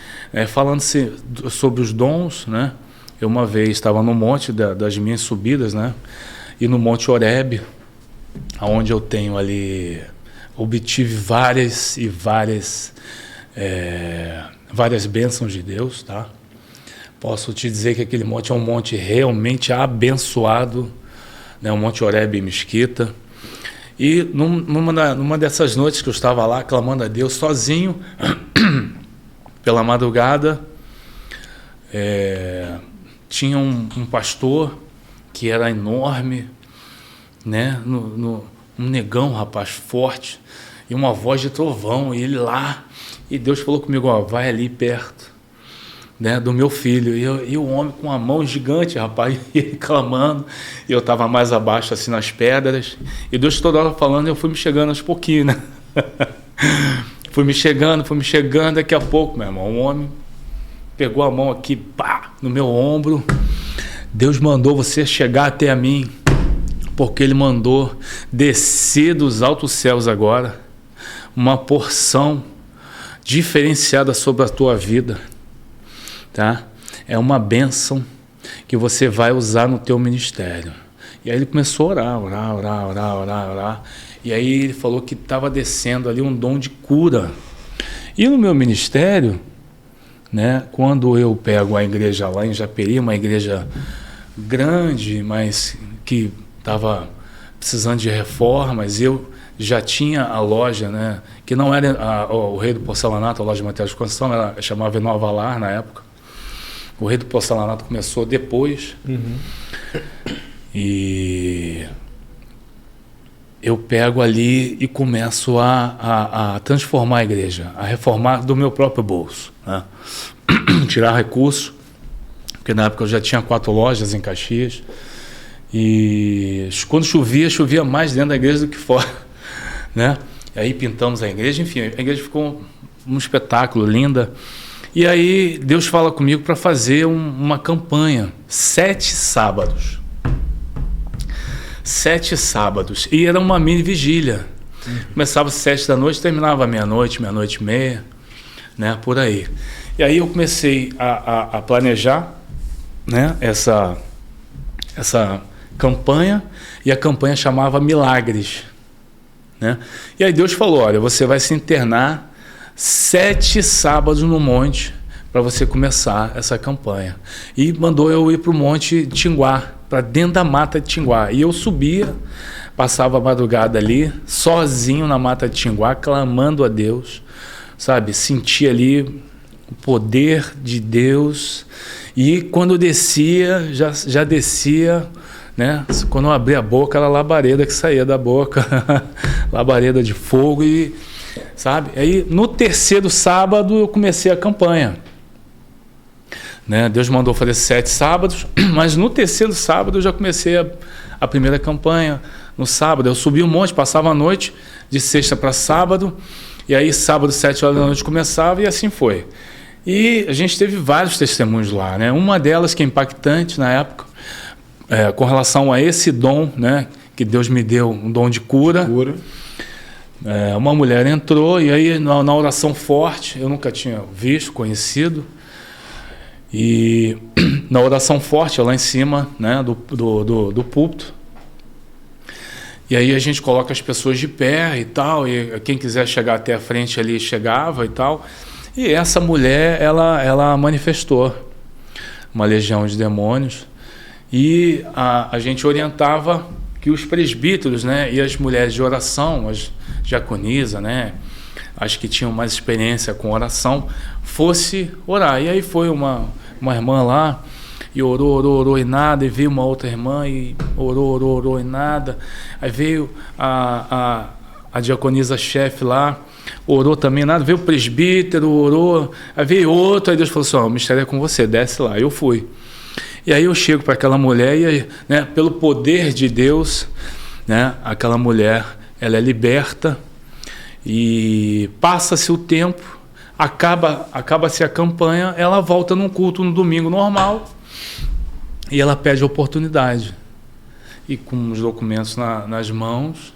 Falando-se sobre os dons, né? Eu uma vez estava no monte das minhas subidas, né? E no Monte Horebe, onde eu tenho ali, obtive várias bênçãos de Deus, tá? Posso te dizer que aquele monte é um monte realmente abençoado, né? O Monte Horebe em Mesquita. E numa dessas noites que eu estava lá clamando a Deus sozinho, pela madrugada, tinha um pastor que era enorme, né? Um negão, rapaz, forte, e uma voz de trovão, e ele lá, e Deus falou comigo, vai ali perto, né, do meu filho, e o homem com uma mão gigante, rapaz, e ele clamando, e eu estava mais abaixo, assim, nas pedras, e Deus toda hora falando, e eu fui me chegando aos pouquinhos, né? fui me chegando, daqui a pouco, meu irmão, um homem pegou a mão aqui, pá, no meu ombro. Deus mandou você chegar até a mim, porque Ele mandou descer dos altos céus agora uma porção diferenciada sobre a tua vida, tá? É uma bênção que você vai usar no teu ministério. E aí ele começou a orar. E aí ele falou que estava descendo ali um dom de cura. E no meu ministério, né, quando eu pego a igreja lá em Japeri, uma igreja grande, mas que estava precisando de reformas, eu já tinha a loja, né, que não era o Rei do Porcelanato, a loja de materiais de construção, ela chamava Nova Lar na época. O Rei do Porcelanato começou depois. Uhum. E eu pego ali e começo a transformar a igreja, a reformar do meu próprio bolso, né? Tirar recurso, porque na época eu já tinha 4 lojas em Caxias, e quando chovia mais dentro da igreja do que fora, né? E aí pintamos a igreja, enfim, a igreja ficou um espetáculo, linda. E aí Deus fala comigo para fazer uma campanha, 7 sábados. 7 sábados. E era uma mini vigília. Começava às 7 da noite, terminava meia-noite, meia-noite e meia, né, por aí. E aí eu comecei a planejar, né, essa campanha, e a campanha chamava Milagres, né? E aí Deus falou, olha, você vai se internar 7 sábados no monte para você começar essa campanha. E mandou eu ir para o Monte Tinguá, para dentro da mata de Tinguá. E eu subia, passava a madrugada ali, sozinho na mata de Tinguá, clamando a Deus, sabe? Sentia ali o poder de Deus. E quando eu descia, já descia, né? Quando eu abria a boca, era labareda que saía da boca, labareda de fogo. E sabe? Aí no terceiro sábado eu comecei a campanha. Né? Deus mandou fazer 7 sábados, mas no terceiro sábado eu já comecei a primeira campanha. No sábado eu subi um monte, passava a noite de sexta para sábado, e aí sábado 7 horas da noite começava, e assim foi. E a gente teve vários testemunhos lá, né? Uma delas que é impactante na época, com relação a esse dom, né, que Deus me deu, um dom de cura. Uma mulher entrou, e aí na oração forte, eu nunca tinha visto, conhecido, e na oração forte, lá em cima, né, do púlpito, e aí a gente coloca as pessoas de pé e tal, e quem quiser chegar até a frente ali chegava e tal. E essa mulher, ela manifestou uma legião de demônios, e a gente orientava que os presbíteros, né, e as mulheres de oração, as diaconisas, né, as que tinham mais experiência com oração, fosse orar. E aí foi uma irmã lá, e orou e nada, e veio uma outra irmã e orou e nada. Aí veio a diaconisa-chefe lá, orou também, nada. Veio o presbítero, orou, aí veio outro, aí Deus falou assim, o mistério é com você, desce lá. Eu fui. E aí eu chego para aquela mulher e aí, né, pelo poder de Deus, né, aquela mulher, ela é liberta, e passa-se o tempo, acaba-se a campanha, ela volta num culto no domingo normal, e ela pede a oportunidade, e com os documentos nas mãos,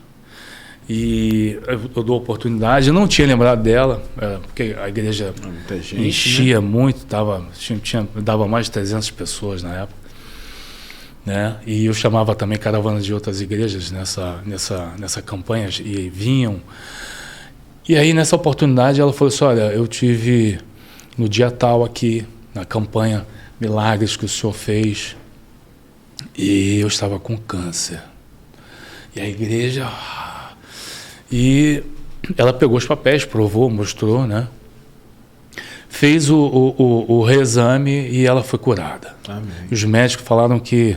e eu dou a oportunidade. Eu não tinha lembrado dela, porque a igreja enchia, né, muito, dava mais de 300 pessoas na época, né? E eu chamava também caravanas de outras igrejas nessa campanha, e vinham. E aí, nessa oportunidade, ela falou assim, olha, eu tive no dia tal aqui, na campanha Milagres que o senhor fez, e eu estava com câncer. E a igreja... E ela pegou os papéis, provou, mostrou, né? Fez o reexame e ela foi curada. Amém. Os médicos falaram que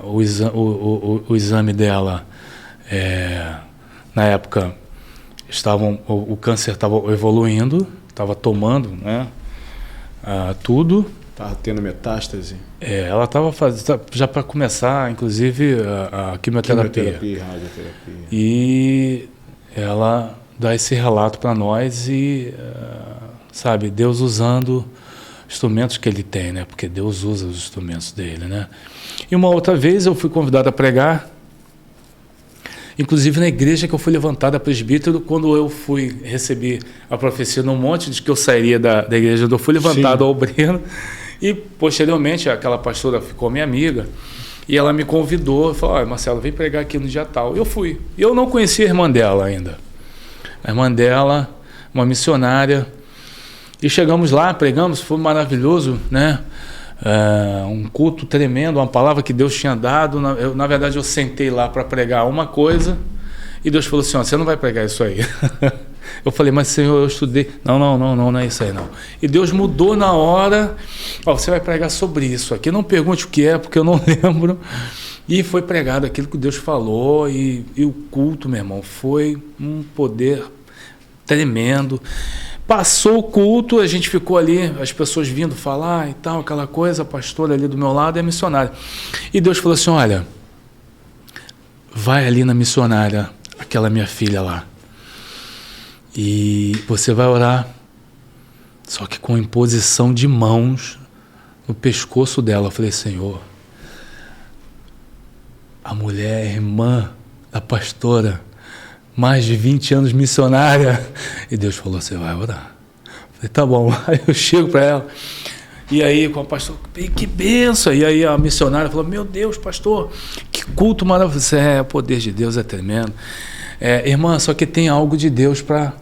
o exame dela, na época, o câncer estava evoluindo, estava tomando, né, tudo. Estava tendo metástase? Ela estava fazendo, já para começar, inclusive, a quimioterapia. Radioterapia. E ela dá esse relato para nós e, sabe, Deus usando instrumentos que ele tem, né? Porque Deus usa os instrumentos dele, né? E uma outra vez eu fui convidado a pregar, inclusive na igreja que eu fui levantado a presbítero, quando eu recebi a profecia no monte de que eu sairia da igreja onde eu fui levantado a obreiro. E, posteriormente, aquela pastora ficou minha amiga, e ela me convidou, falou, olha, Marcelo, vem pregar aqui no dia tal. Eu fui. E eu não conhecia a irmã dela ainda. A irmã dela, uma missionária. E chegamos lá, pregamos, foi maravilhoso, né? Um culto tremendo, uma palavra que Deus tinha dado. Na verdade, eu sentei lá para pregar uma coisa, e Deus falou assim, ó, você não vai pregar isso aí. Eu falei, mas Senhor, eu estudei. Não é isso aí não. E Deus mudou na hora. Ó, você vai pregar sobre isso aqui. Não pergunte o que é, porque eu não lembro. E foi pregado aquilo que Deus falou. E o culto, meu irmão, foi um poder tremendo. Passou o culto, a gente ficou ali, as pessoas vindo falar e tal, aquela coisa, a pastora ali do meu lado é missionária. E Deus falou assim, olha, vai ali na missionária, aquela minha filha lá. E você vai orar, só que com imposição de mãos no pescoço dela. Eu falei, Senhor, a mulher é irmã da pastora, mais de 20 anos missionária. E Deus falou, você vai orar. Eu falei, tá bom. Aí eu chego para ela, e aí com a pastora, que benção. E aí a missionária falou, meu Deus, pastor, que culto maravilhoso. O poder de Deus é tremendo. Irmã, só que tem algo de Deus para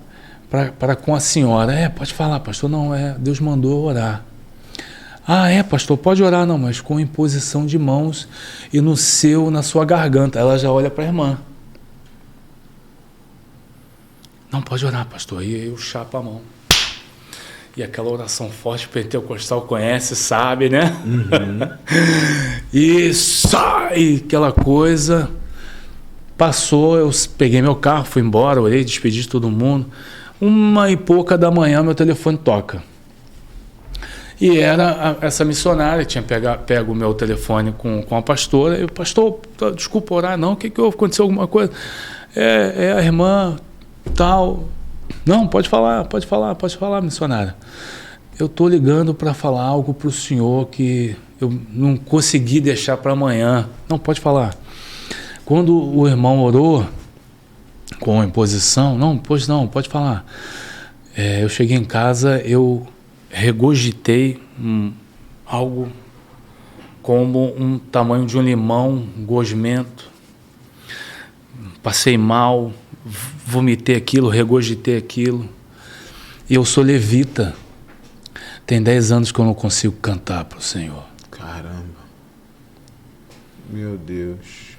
com a senhora. Pode falar, pastor. Não, Deus mandou orar. Pastor, pode orar. Não, mas com imposição de mãos e na sua garganta. Ela já olha para a irmã. Não, pode orar, pastor. E eu chapo a mão. E aquela oração forte, pentecostal conhece, sabe, né? Uhum. E sai aquela coisa. Passou, eu peguei meu carro, fui embora, orei, despedi de todo mundo. 1h pouca da manhã, meu telefone toca. E era essa missionária, tinha pego o meu telefone com a pastora. Eu, pastor, desculpa orar, não, o que houve? Aconteceu alguma coisa? É a irmã tal. Não, pode falar, missionária. Eu estou ligando para falar algo para o senhor que eu não consegui deixar para amanhã. Não, pode falar. Quando o irmão orou com a imposição, não, pode falar. Eu cheguei em casa, eu regurgitei algo como um tamanho de um limão, gosmento. Passei mal, vomitei aquilo, regurgitei aquilo. E eu sou levita. Tem 10 anos que eu não consigo cantar para o Senhor. Caramba. Meu Deus.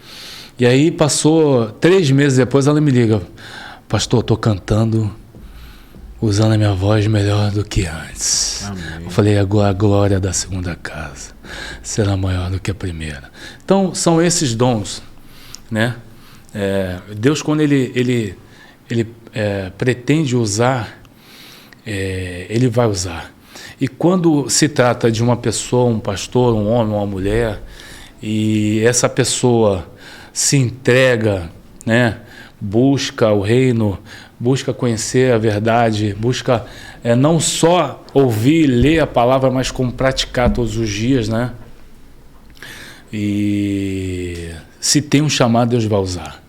E aí passou 3 meses depois, ela me liga. Pastor, estou cantando, usando a minha voz melhor do que antes. Amém. Eu falei, a glória da segunda casa será maior do que a primeira. Então, são esses dons, né? Deus, quando ele pretende usar, ele vai usar. E quando se trata de uma pessoa, um pastor, um homem, uma mulher, e essa pessoa se entrega, né? Busca o reino, busca conhecer a verdade, busca não só ouvir e ler a palavra, mas como praticar todos os dias, né? E se tem um chamado, Deus vai usar.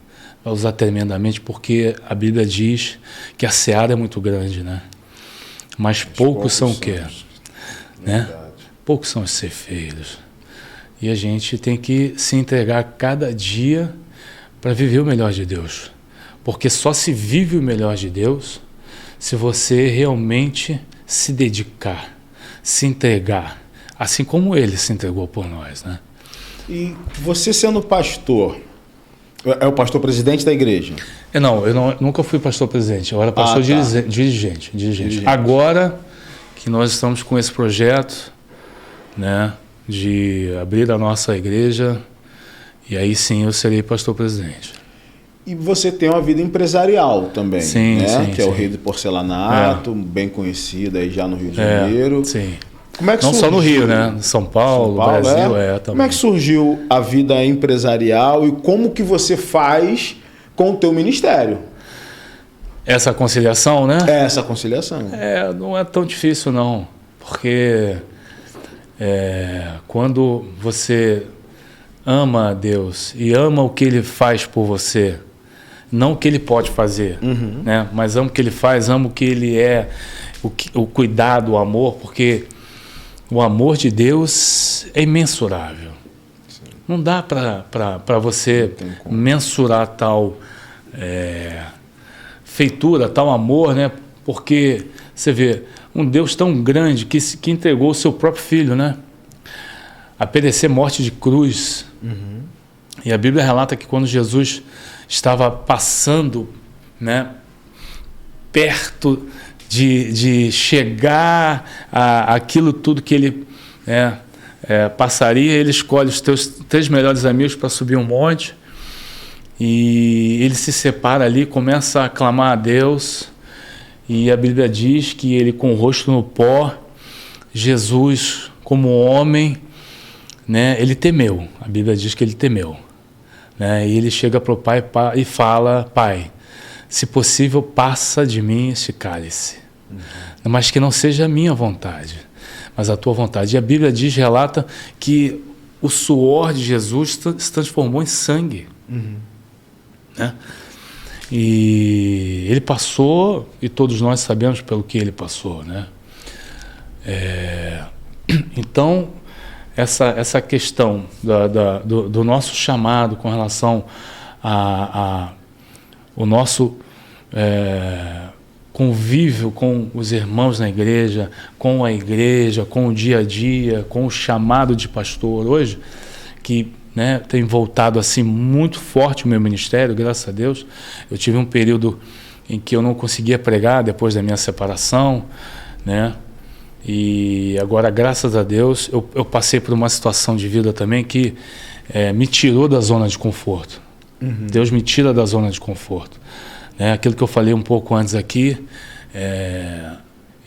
Vai usar tremendamente, porque a Bíblia diz que a seara é muito grande, né? Mas poucos são o quê? Né? Poucos são os ceifeiros. E a gente tem que se entregar cada dia para viver o melhor de Deus. Porque só se vive o melhor de Deus se você realmente se dedicar, se entregar, assim como Ele se entregou por nós, né? E você sendo pastor, é o pastor presidente da igreja? Eu nunca fui pastor presidente, eu era pastor dirigente. Agora que nós estamos com esse projeto, né, de abrir a nossa igreja, e aí sim eu serei pastor presidente. E você tem uma vida empresarial também, sim, né? Sim, que é o Rei do Porcelanato, bem conhecido aí já no Rio de Janeiro. Sim. Como é que não surgiu? só no Rio, né? São Paulo, Brasil, também. Como é que surgiu a vida empresarial e como que você faz com o teu ministério? Essa conciliação, né? Essa conciliação. Não é tão difícil, não. Porque quando você ama a Deus e ama o que Ele faz por você, não o que Ele pode fazer, né? Mas ama o que Ele faz, ama o que Ele é, o cuidado, o amor, porque o amor de Deus é imensurável. Sim. Não dá para você mensurar tal feitura, tal amor, né? Porque você vê um Deus tão grande que entregou o seu próprio filho, né? A perecer morte de cruz. E a Bíblia relata que quando Jesus estava passando, né, perto de chegar àquilo tudo que ele passaria, ele escolhe os teus 3 melhores amigos para subir um monte, e ele se separa ali, começa a clamar a Deus, e a Bíblia diz que ele, com o rosto no pó, Jesus, como homem, né, ele temeu. A Bíblia diz que ele temeu, né, e ele chega para o Pai e fala: Pai, se possível, passa de mim esse cálice, mas que não seja a minha vontade, mas a tua vontade. E a Bíblia relata que o suor de Jesus se transformou em sangue. Né? E ele passou, e todos nós sabemos pelo que ele passou, né? Então, essa questão do nosso chamado com relação o nosso convívio com os irmãos na igreja, com a igreja, com o dia a dia, com o chamado de pastor hoje, que, né, tem voltado assim muito forte o meu ministério, graças a Deus. Eu tive um período em que eu não conseguia pregar depois da minha separação, né? E agora, graças a Deus, eu passei por uma situação de vida também que me tirou da zona de conforto. Deus me tira da zona de conforto. Né? Aquilo que eu falei um pouco antes aqui,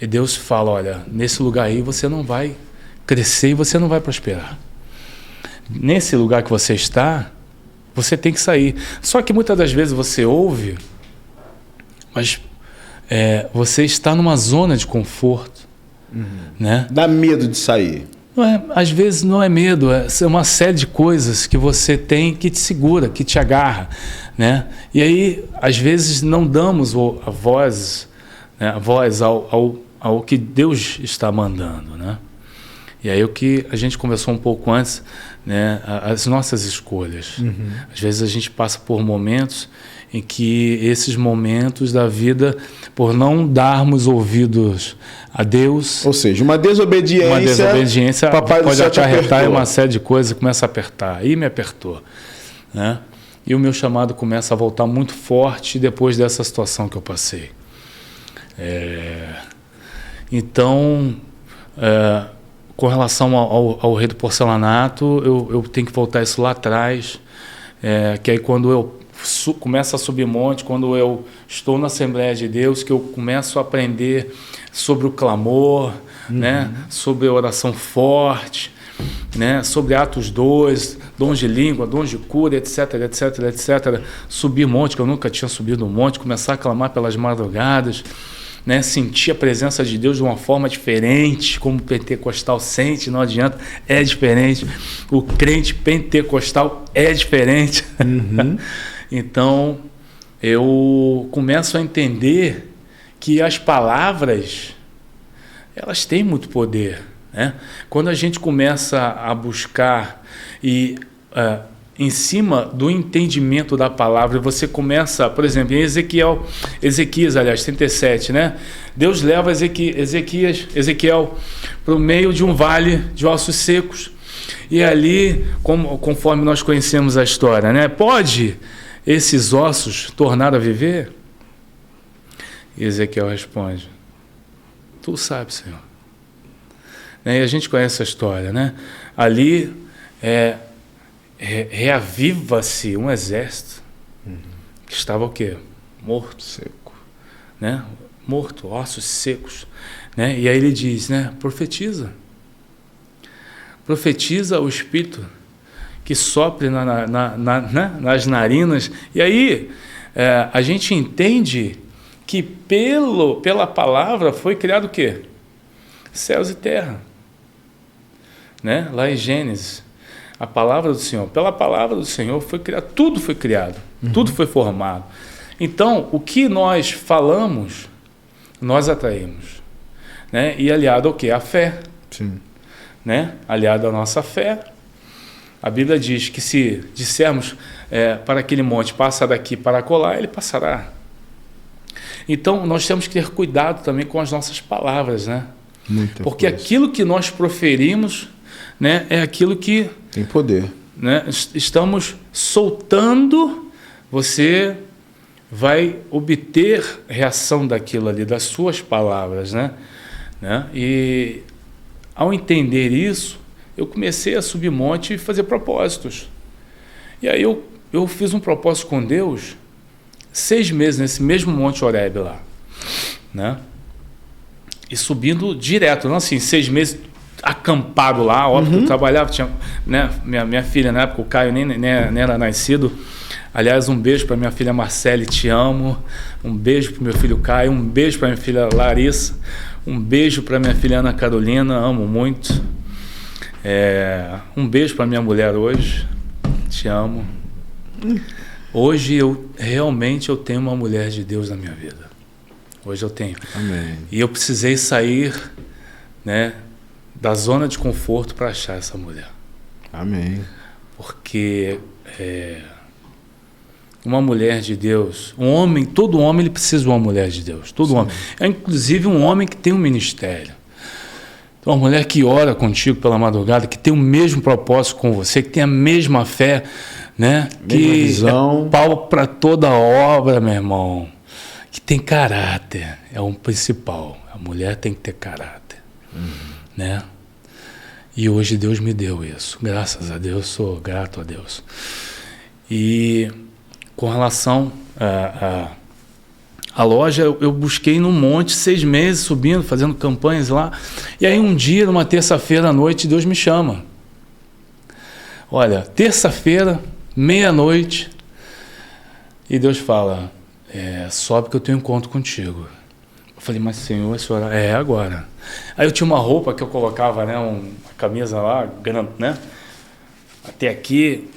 e Deus fala, olha, nesse lugar aí você não vai crescer e você não vai prosperar. Nesse lugar que você está, você tem que sair. Só que muitas das vezes você ouve, mas você está numa zona de conforto. Né? Dá medo de sair. Às vezes não é medo, é uma série de coisas que você tem que te segura, que te agarra. Né? E aí, às vezes, não damos a voz, né, ao que Deus está mandando. Né? E aí o que a gente conversou um pouco antes, né, as nossas escolhas. Às vezes a gente passa por momentos em que esses momentos da vida, por não darmos ouvidos a Deus... Ou seja, uma desobediência pode acarretar em uma série de coisas, começa a apertar. Aí me apertou. Né? E o meu chamado começa a voltar muito forte depois dessa situação que eu passei. Então, com relação ao rei do porcelanato, eu tenho que voltar isso lá atrás, que aí quando eu começo a subir monte, quando eu estou na Assembleia de Deus, que eu começo a aprender sobre o clamor, né, sobre a oração forte, né, sobre Atos 2, dons de língua, dons de cura, etc, etc, etc. Subir monte, que eu nunca tinha subido um monte, começar a clamar pelas madrugadas, né, sentir a presença de Deus de uma forma diferente, como o pentecostal sente, não adianta, é diferente. O crente pentecostal é diferente. Então, eu começo a entender que as palavras, elas têm muito poder. Né? Quando a gente começa a buscar em cima do entendimento da palavra, você começa, por exemplo, em Ezequias, aliás, 37, né? Deus leva Ezequiel para o meio de um vale de ossos secos. E ali, conforme nós conhecemos a história, né? Pode esses ossos tornar a viver? E Ezequiel responde, tu sabes, Senhor. E a gente conhece a história, né? Ali reaviva-se um exército que estava o quê? Morto, seco, né? Morto, ossos secos, né? E aí ele diz, né? Profetiza o Espírito que sopre nas narinas. E aí a gente entende que pela palavra foi criado o quê? Céus e terra, né? Lá em Gênesis, a palavra do Senhor, pela palavra do Senhor foi criado, tudo foi criado, tudo foi formado. Então, o que nós falamos, nós atraímos, né? E aliado ao quê? A fé. Sim. Né? Aliado à nossa fé, a Bíblia diz que se dissermos para aquele monte, passa daqui para acolá, ele passará. Então, nós temos que ter cuidado também com as nossas palavras, né? Porque aquilo que nós proferimos, né, é aquilo que... tem poder. Né, estamos soltando, você vai obter reação daquilo ali, das suas palavras, né? E ao entender isso, eu comecei a subir monte e fazer propósitos. E aí eu fiz um propósito com Deus 6 meses nesse mesmo Monte Horebe lá, né? E subindo direto, não assim, 6 meses acampado lá, óbvio que eu trabalhava, tinha, né, minha filha na época, o Caio nem era nascido. Aliás, um beijo para minha filha Marcele, te amo. Um beijo para meu filho Caio, um beijo para minha filha Larissa, um beijo para minha filha Ana Carolina, amo muito. Um beijo para minha mulher hoje, te amo. Hoje eu tenho uma mulher de Deus na minha vida. Hoje eu tenho. Amém. E eu precisei sair, né, da zona de conforto para achar essa mulher. Amém. Porque uma mulher de Deus, todo homem ele precisa de uma mulher de Deus, todo homem. Inclusive um homem que tem um ministério. Então, uma mulher que ora contigo pela madrugada, que tem o mesmo propósito com você, que tem a mesma fé, né? Que visão. É pau para toda obra, meu irmão. Que tem caráter, é o principal. A mulher tem que ter caráter, né? E hoje Deus me deu isso. Graças a Deus, sou grato a Deus. E com relação à loja, eu busquei no monte 6 meses, subindo, fazendo campanhas lá. E aí um dia, numa terça-feira à noite, Deus me chama. Olha, terça-feira, meia-noite, e Deus fala, sobe que eu tenho encontro contigo. Eu falei, mas Senhor, esse horário é agora. Aí eu tinha uma roupa que eu colocava, né, uma camisa lá, né, até aqui,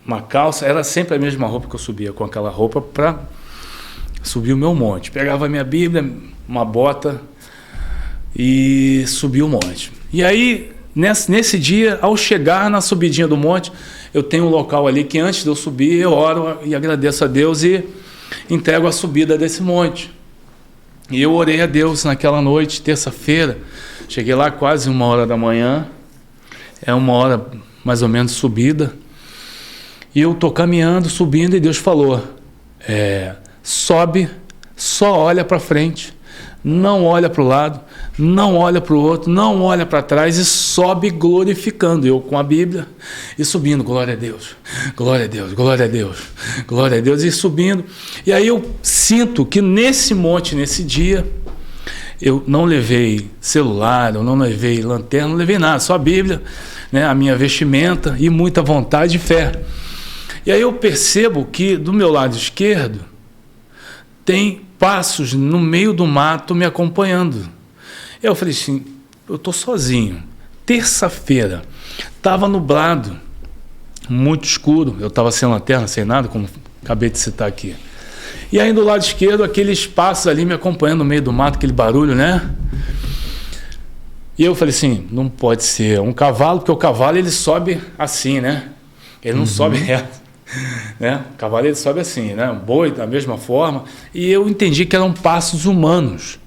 uma calça, era sempre a mesma roupa que eu subia com aquela roupa para subir o meu monte. Pegava a minha Bíblia, uma bota e subia o monte. E aí, nesse dia, ao chegar na subidinha do monte, eu tenho um local ali que antes de eu subir, eu oro e agradeço a Deus e entrego a subida desse monte. E eu orei a Deus naquela noite, terça-feira. Cheguei lá quase 1h da manhã. É 1h mais ou menos subida. E eu estou caminhando, subindo, e Deus falou, sobe, só olha para frente, não olha para o lado, não olha para o outro, não olha para trás, e sobe glorificando. Eu com a Bíblia e subindo, glória a Deus, glória a Deus, glória a Deus, glória a Deus, e subindo. E aí eu sinto que nesse monte, nesse dia, eu não levei celular, eu não levei lanterna, não levei nada, só a Bíblia, né, a minha vestimenta e muita vontade e fé. E aí eu percebo que do meu lado esquerdo tem passos no meio do mato me acompanhando. Eu falei assim, eu estou sozinho. Terça-feira, estava nublado, muito escuro, eu estava sem lanterna, sem nada, como acabei de citar aqui. E aí do lado esquerdo, aqueles passos ali me acompanhando no meio do mato, aquele barulho, né? E eu falei assim, não pode ser um cavalo, porque o cavalo ele sobe assim, né? Ele não sobe reto. Né? O cavalo ele sobe assim, né? Um boi da mesma forma, e eu entendi que eram passos humanos.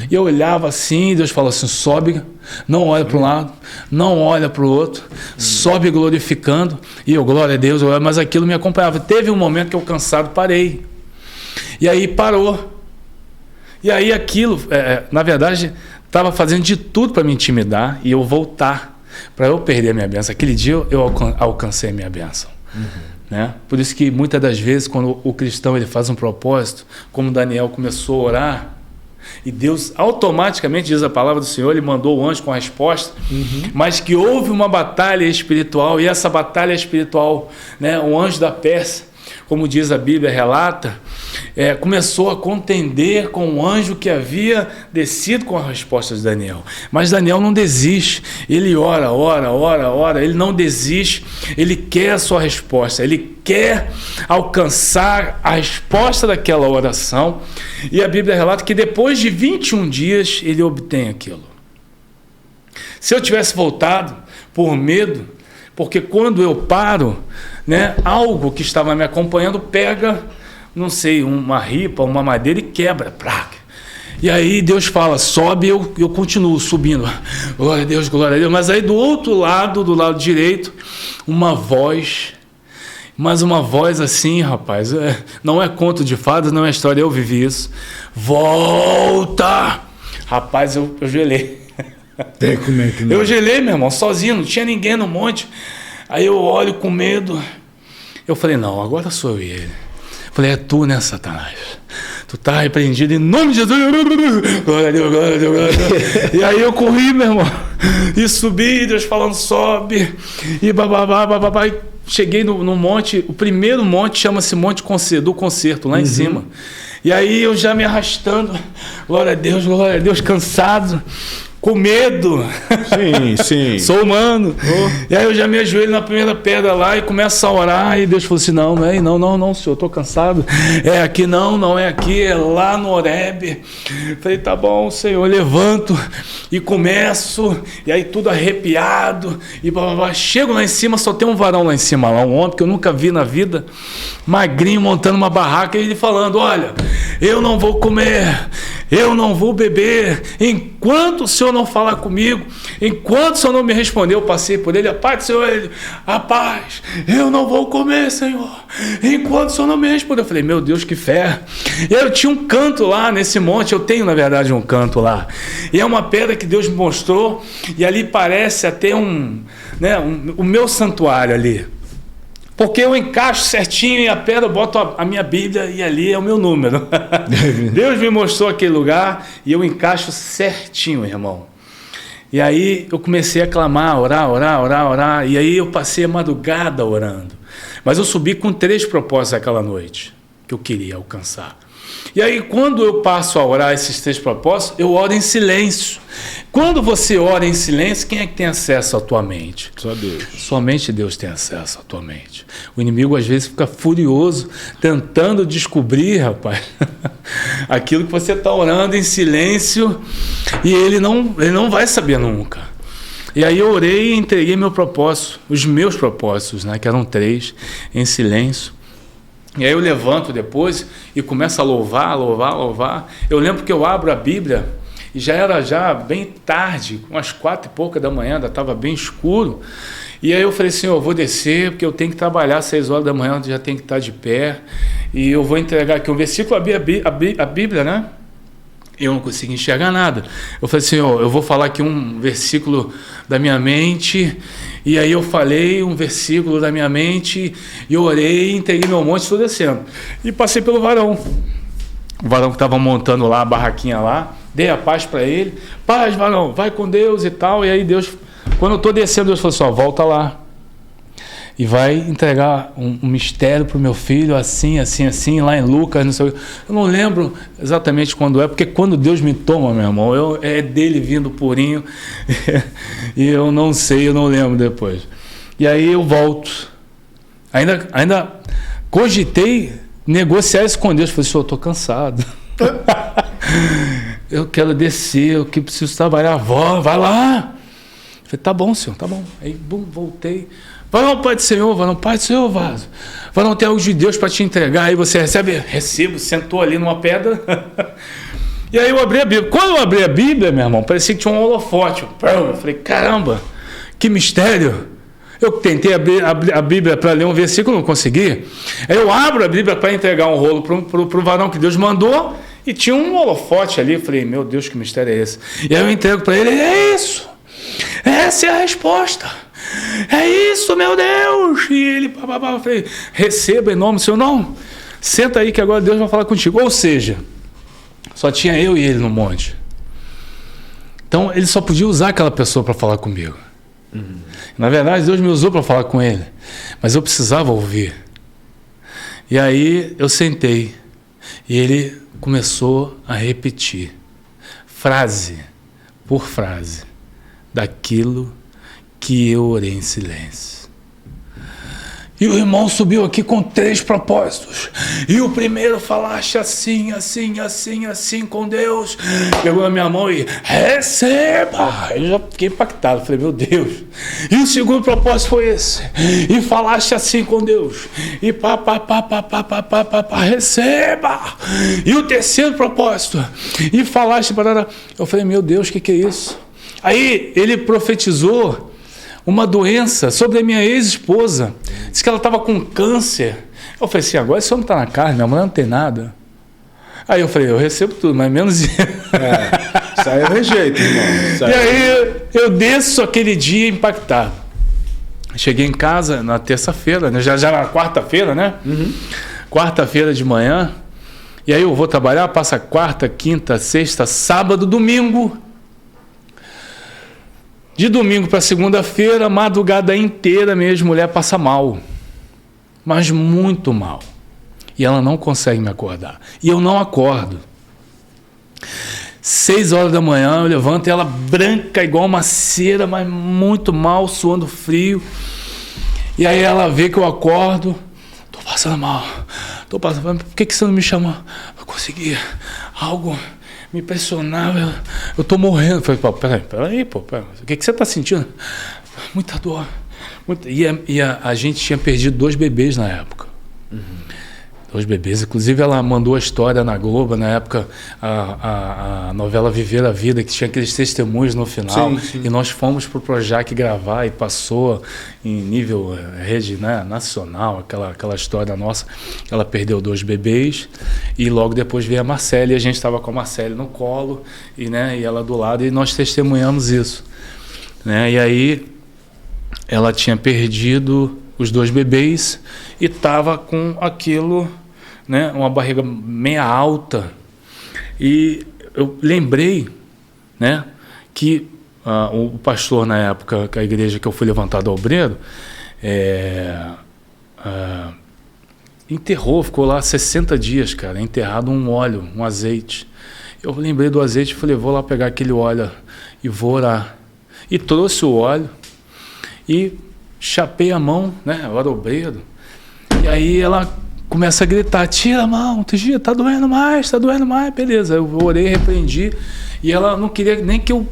E eu olhava assim, e Deus falou assim, sobe, não olha para um lado, não olha para o outro, sobe glorificando, e eu, glória a Deus, mas aquilo me acompanhava. Teve um momento que eu cansado parei, e aí parou, e aí aquilo, na verdade, estava fazendo de tudo para me intimidar e eu voltar, para eu perder a minha bênção. Aquele dia eu alcancei a minha bênção. Né? Por isso que muitas das vezes quando o cristão ele faz um propósito, como Daniel começou a orar, e Deus automaticamente, diz a palavra do Senhor, ele mandou o anjo com a resposta, mas que houve uma batalha espiritual, e essa batalha espiritual, né, o anjo da Pérsia, como diz a Bíblia, relata, começou a contender com o anjo que havia descido com a resposta de Daniel. Mas Daniel não desiste, ele ora, ele não desiste, ele quer a sua resposta, ele quer alcançar a resposta daquela oração, e a Bíblia relata que depois de 21 dias ele obtém aquilo. Se eu tivesse voltado por medo, porque quando eu paro, né, algo que estava me acompanhando pega, não sei, uma ripa, uma madeira e quebra. E aí Deus fala, sobe, eu continuo subindo. Glória a Deus, glória a Deus. Mas aí do outro lado, do lado direito, uma voz, mas uma voz assim, rapaz, não é conto de fadas, não é história, eu vivi isso. Volta! Rapaz, eu gelei. Como é que não? Eu gelei, meu irmão, sozinho, não tinha ninguém no monte. Aí eu olho com medo. Eu falei, não, agora sou eu e ele. Falei, é tu, né, Satanás? Tu tá repreendido em nome de Jesus. Glória a Deus, glória a Deus, glória a Deus. E aí eu corri, meu irmão. E subi, Deus falando, sobe. E bababá. E cheguei no monte. O primeiro monte chama-se Monte do Concerto, lá em cima. E aí eu já me arrastando. Glória a Deus, cansado. Com medo. Sim. Sou humano. E aí eu já me ajoelho na primeira pedra lá e começo a orar. E Deus falou assim, não, senhor, estou cansado. É aqui não é aqui, é lá no Horebe. Falei, tá bom, Senhor, levanto e começo. E aí tudo arrepiado. E blá. Chego lá em cima, só tem um varão lá em cima, lá, um homem que eu nunca vi na vida, magrinho, montando uma barraca. E ele falando, olha, eu não vou comer, eu não vou beber, enquanto o Senhor não falar comigo, enquanto o Senhor não me responder. Eu passei por ele, a paz do Senhor, ele, rapaz, eu não vou comer, Senhor, enquanto o Senhor não me responder. Eu falei, meu Deus, que fé. E aí eu tinha um canto lá nesse monte, eu tenho na verdade um canto lá, e é uma pedra que Deus me mostrou, e ali parece até o meu santuário ali. Porque eu encaixo certinho e a pedra, eu boto a minha Bíblia e ali é o meu número. Deus me mostrou aquele lugar e eu encaixo certinho, irmão. E aí eu comecei a clamar, orar. E aí eu passei a madrugada orando. Mas eu subi com 3 propósitos aquela noite que eu queria alcançar. E aí, quando eu passo a orar esses 3 propósitos, eu oro em silêncio. Quando você ora em silêncio, quem é que tem acesso à tua mente? Só Deus. Somente Deus tem acesso à tua mente. O inimigo, às vezes, fica furioso, tentando descobrir, rapaz, aquilo que você está orando em silêncio, e ele não vai saber nunca. E aí eu orei e entreguei meu propósito, os meus propósitos, né, que eram 3, em silêncio. E aí eu levanto depois e começo a louvar. Eu lembro que eu abro a Bíblia e já era bem tarde, umas 4 e pouca da manhã, ainda estava bem escuro. E aí eu falei, Senhor, eu vou descer porque eu tenho que trabalhar às 6 horas da manhã, já tenho que estar de pé. E eu vou entregar aqui um versículo, abri a Bíblia, né? Eu não consegui enxergar nada. Eu falei, Senhor, eu vou falar aqui um versículo da minha mente. E aí eu falei um versículo da minha mente, e eu orei, entreguei meu monte, estou descendo. E passei pelo varão. O varão que estava montando lá a barraquinha lá, dei a paz para ele. Paz, varão, vai com Deus e tal. E aí Deus, quando eu estou descendo, Deus falou assim, ó, volta lá. E vai entregar um mistério para o meu filho, assim, lá em Lucas, não sei. Eu não lembro exatamente quando é, porque quando Deus me toma, meu irmão, é dele vindo purinho, e eu não sei, eu não lembro depois. E aí eu volto. Ainda cogitei negociar isso com Deus. Falei, Senhor, eu estou cansado. Eu quero descer, eu que preciso trabalhar. Vai lá. Falei, tá bom, Senhor, tá bom. Aí, voltei. Vai não, Pai do Senhor, vai não, Pai do Senhor, vaso. Vai não ter algo de Deus para te entregar. Aí você recebo, sentou ali numa pedra. E aí eu abri a Bíblia. Quando eu abri a Bíblia, meu irmão, parecia que tinha um holofote. Eu falei, caramba, que mistério. Eu tentei abrir a Bíblia para ler um versículo, não consegui. Aí eu abro a Bíblia para entregar um rolo pro varão que Deus mandou, e tinha um holofote ali. Eu falei, meu Deus, que mistério é esse? E aí eu entrego para ele, é isso. Essa é a resposta. É isso, meu Deus. E ele, eu falei, receba em nome do Senhor. Não, senta aí que agora Deus vai falar contigo. Ou seja, só tinha eu e ele no monte. Então ele só podia usar aquela pessoa para falar comigo. Na verdade, Deus me usou para falar com ele, mas eu precisava ouvir. E aí eu sentei e ele começou a repetir, frase por frase, daquilo que eu orei em silêncio. E o irmão subiu aqui com 3 propósitos. E o primeiro, falaste assim com Deus. Pegou na minha mão e receba. Eu já fiquei impactado. Falei, meu Deus. E o segundo propósito foi esse. E falaste assim com Deus. E receba. E o terceiro propósito. E falaste para... Eu falei, meu Deus, o que é isso? Aí ele profetizou uma doença sobre a minha ex-esposa. Disse que ela estava com câncer. Eu falei assim, agora esse homem está na carne, minha mulher não tem nada. Aí eu falei, eu recebo tudo, mas menos isso. Isso aí eu rejeito, irmão. E aí eu desço aquele dia impactado. Cheguei em casa na terça-feira, né? já na quarta-feira, né? Quarta-feira de manhã. E aí eu vou trabalhar, passa quarta, quinta, sexta, sábado, domingo. De domingo para segunda-feira, madrugada inteira, minha ex-mulher passa mal. Mas muito mal. E ela não consegue me acordar. E eu não acordo. 6 horas da manhã, eu levanto e ela branca igual uma cera, mas muito mal, suando frio. E aí ela vê que eu acordo. Tô passando mal. Por que você não me chamou? Eu consegui. Algo... me impressionava, eu tô morrendo. Falei, peraí, o que você tá sentindo? Muita dor. E a gente tinha perdido 2 bebês na época. 2 bebês. Inclusive, ela mandou a história na Globo, na época, a novela Viver a Vida, que tinha aqueles testemunhos no final. Sim. E nós fomos pro Projac gravar e passou em nível rede, né, nacional, aquela história nossa. Ela perdeu 2 bebês e logo depois veio a Marcele. E a gente estava com a Marcele no colo e ela do lado, e nós testemunhamos isso. Né? E aí ela tinha perdido os 2 bebês e estava com aquilo, né, uma barriga meia alta. E eu lembrei, né, que o pastor, na época, que a igreja que eu fui levantado ao obreiro, enterrou, ficou lá 60 dias, cara, enterrado um óleo, um azeite. Eu lembrei do azeite e falei, vou lá pegar aquele óleo e vou orar. E trouxe o óleo e chapei a mão, né, agora obreiro. E aí ela começa a gritar, tira a mão, tá doendo mais, beleza. Eu orei, repreendi, e ela não queria nem que eu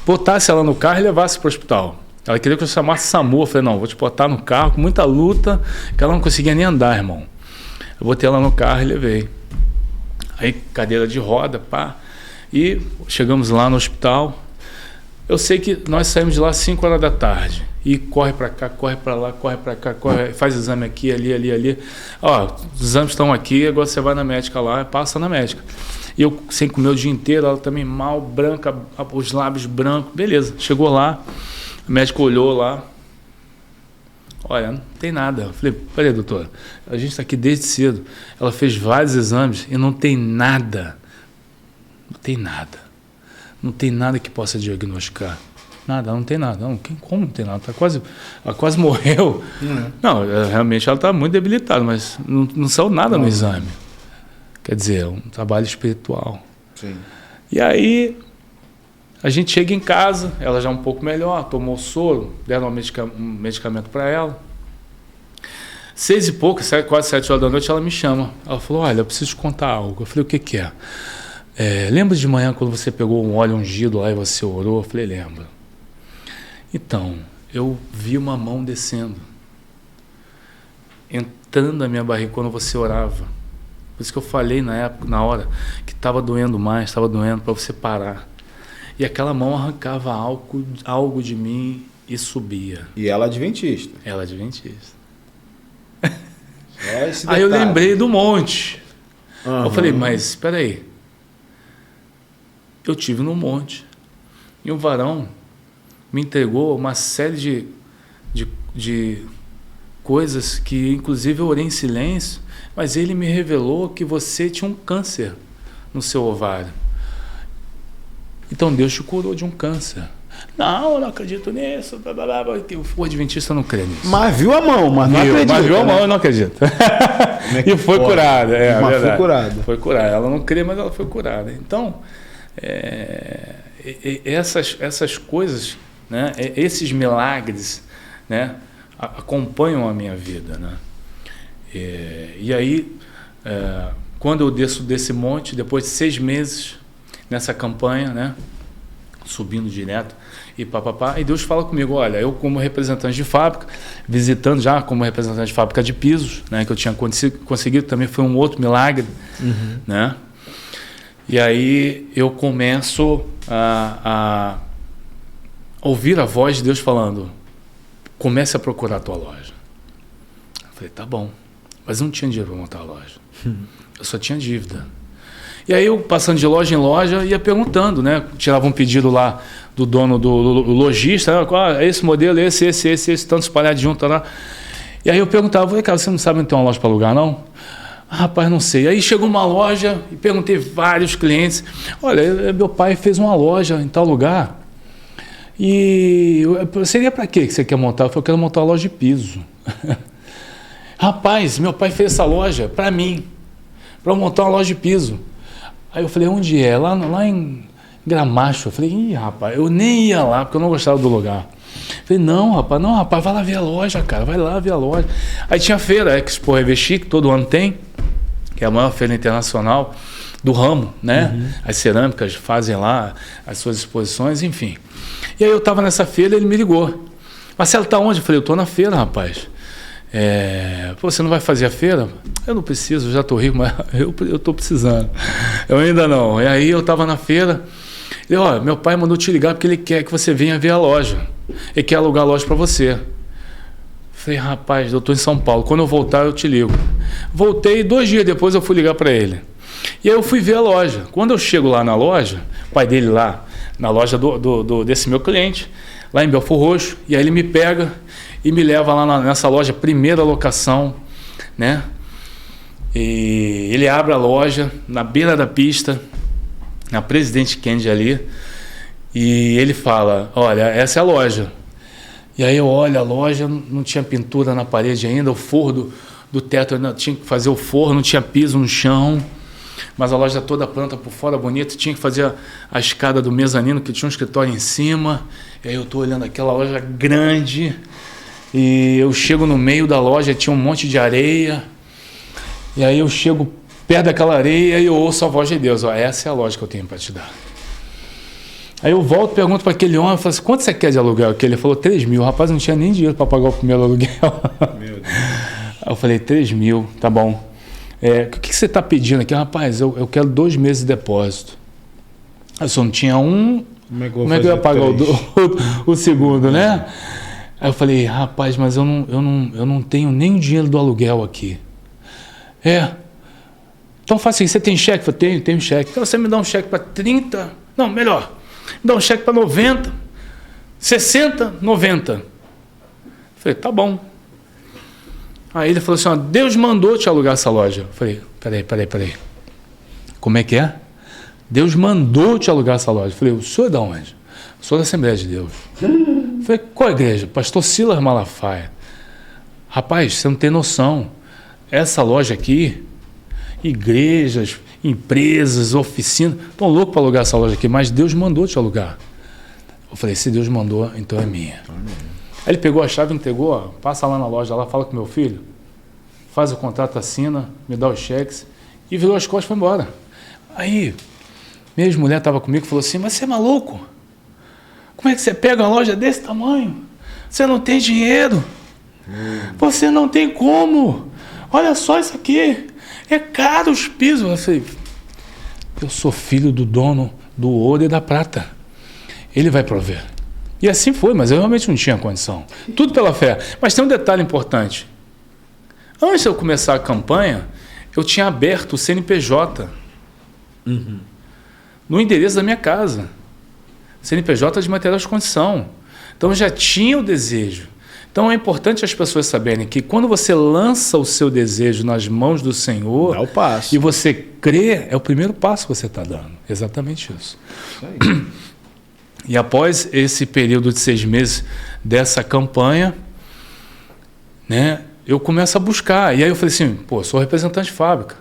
botasse ela no carro e levasse para o hospital. Ela queria que eu chamasse SAMU. Eu falei, não, vou te botar no carro, com muita luta, que ela não conseguia nem andar, irmão. Eu botei ela no carro e levei. Aí, cadeira de roda, pá. E chegamos lá no hospital. Eu sei que nós saímos de lá às 5 horas da tarde. E corre para cá, corre para lá, corre para cá, faz exame aqui, ali. Ó, os exames estão aqui, agora você vai na médica lá, passa na médica. E eu sem comer o dia inteiro, ela também mal, branca, os lábios brancos. Beleza, chegou lá, o médico olhou lá. Olha, não tem nada. Eu falei, peraí, doutora, a gente está aqui desde cedo. Ela fez vários exames e não tem nada. Não tem nada. Não tem nada que possa diagnosticar. Nada, não tem nada. Não, como não tem nada? Ela quase morreu. Não, realmente ela está muito debilitada, mas não saiu nada no exame. Quer dizer, é um trabalho espiritual. Sim. E aí, a gente chega em casa, ela já um pouco melhor, tomou soro, deram um medicamento para ela. 6 e pouco, quase 7 horas da noite, ela me chama. Ela falou, olha, eu preciso te contar algo. Eu falei, o que é? Lembra de manhã quando você pegou um óleo ungido lá e você orou? Eu falei, lembro. Então, eu vi uma mão descendo, entrando na minha barriga quando você orava. Por isso que eu falei na hora, que estava doendo mais, estava doendo para você parar. E aquela mão arrancava algo de mim e subia. E ela é adventista. Ela é adventista. Aí eu lembrei do monte. Eu falei, mas espera aí. Eu tive no monte. E o varão me entregou uma série de coisas que, inclusive, eu orei em silêncio, mas ele me revelou que você tinha um câncer no seu ovário. Então Deus te curou de um câncer. Não, eu não acredito nisso. Blá, blá, blá. O adventista não crê nisso. Mas viu a mão, mas não acredita. Mas viu a mão, eu não acredito. E foi curada. Mas foi curada. Foi curada. Ela não crê, mas ela foi curada. Então, essas coisas, né, esses milagres, né, acompanham a minha vida, né? E aí, quando eu desço desse monte, depois de 6 meses nessa campanha, né, subindo direto e papapá, e Deus fala comigo, olha, eu como representante de fábrica, visitando já como representante de fábrica de pisos, né, que eu tinha conseguido, também foi um outro milagre, né? E aí eu começo a ouvir a voz de Deus falando, comece a procurar a tua loja. Eu falei, tá bom, mas eu não tinha dinheiro para montar a loja, eu só tinha dívida. E aí eu, passando de loja em loja, ia perguntando, né? Tirava um pedido lá do dono do lojista, né? Esse modelo, esse, tanto espalhado junto lá. E aí eu perguntava, falei, cara, você não sabe onde tem uma loja para alugar, não? Rapaz, não sei. Aí chegou uma loja e perguntei vários clientes, olha, meu pai fez uma loja em tal lugar, e seria para quê que você quer montar? Eu falei, eu quero montar uma loja de piso. Rapaz, meu pai fez essa loja para mim, para montar uma loja de piso. Aí eu falei, onde é? Lá em Gramacho. Eu falei, rapaz, eu nem ia lá, porque eu não gostava do lugar. Eu falei, não, rapaz, vai lá ver a loja, cara, vai lá ver a loja. Aí tinha a feira, Expo Revestir, que todo ano tem, que é a maior feira internacional do ramo, né? As cerâmicas fazem lá as suas exposições, enfim. E aí eu estava nessa feira, ele me ligou. Marcelo, tá onde? Eu falei, eu estou na feira, rapaz. Pô, você não vai fazer a feira? Eu não preciso, já estou rico, mas eu estou precisando. Eu ainda não. E aí eu estava na feira, ele, ó, meu pai mandou te ligar porque ele quer que você venha ver a loja. Ele quer alugar a loja para você. Falei, rapaz, eu estou em São Paulo, quando eu voltar eu te ligo. Voltei, 2 dias depois eu fui ligar para ele. E aí eu fui ver a loja. Quando eu chego lá na loja, o pai dele lá, na loja desse meu cliente, lá em Belfor Roxo, e aí ele me pega e me leva lá nessa loja, primeira locação, né? E ele abre a loja na beira da pista, na Presidente Kennedy ali, e ele fala, olha, essa é a loja. E aí eu olho a loja, não tinha pintura na parede ainda, o forro do teto, ainda tinha que fazer o forro, não tinha piso no chão, mas a loja toda pronta por fora, bonita, tinha que fazer a escada do mezanino, que tinha um escritório em cima. E aí eu estou olhando aquela loja grande, e eu chego no meio da loja, tinha um monte de areia, e aí eu chego perto daquela areia e eu ouço a voz de Deus, ó, essa é a loja que eu tenho para te dar. Aí eu volto, pergunto para aquele homem, falo assim, quanto você quer de aluguel? Que ele falou 3 mil. O rapaz não tinha nem dinheiro para pagar o primeiro aluguel. Meu Deus. Aí eu falei, 3 mil, tá bom. O que você está pedindo aqui? Rapaz, eu quero 2 meses de depósito. Eu só não tinha um, como é que eu ia pagar o segundo, né? Aí eu falei, rapaz, mas eu não tenho nem o dinheiro do aluguel aqui. Então faz assim, você tem cheque? Eu falei, tenho cheque. Então você me dá um cheque para 30, não, melhor, me dá um cheque para 90, 60, 90. Eu falei, tá bom. Aí ele falou assim, ó, Deus mandou te alugar essa loja. Eu falei, peraí. Como é que é? Deus mandou te alugar essa loja. Eu falei, o senhor é de onde? Eu sou da Assembleia de Deus. Eu falei, qual igreja? Pastor Silas Malafaia. Rapaz, você não tem noção. Essa loja aqui, igrejas, empresas, oficinas, estão loucos para alugar essa loja aqui, mas Deus mandou te alugar. Eu falei, se Deus mandou, então é minha. Aí ele pegou a chave, entregou, ó, passa lá na loja, lá fala com meu filho, faz o contrato, assina, me dá os cheques, e virou as costas e foi embora. Aí, minha ex-mulher estava comigo e falou assim, mas você é maluco? Como é que você pega uma loja desse tamanho? Você não tem dinheiro. Você não tem como. Olha só isso aqui. É caro os pisos. Eu falei, eu sou filho do dono do ouro e da prata. Ele vai prover. E assim foi, mas eu realmente não tinha condição. Tudo pela fé. Mas tem um detalhe importante. Antes de eu começar a campanha, eu tinha aberto o CNPJ no endereço da minha casa. CNPJ de material de construção. Então eu já tinha o desejo. Então é importante as pessoas saberem que quando você lança o seu desejo nas mãos do Senhor, dá o passo. E você crê, é o primeiro passo que você está dando. Exatamente isso. Aí. E após esse período de 6 meses dessa campanha, né, eu começo a buscar. E aí eu falei assim, pô, sou representante de fábrica.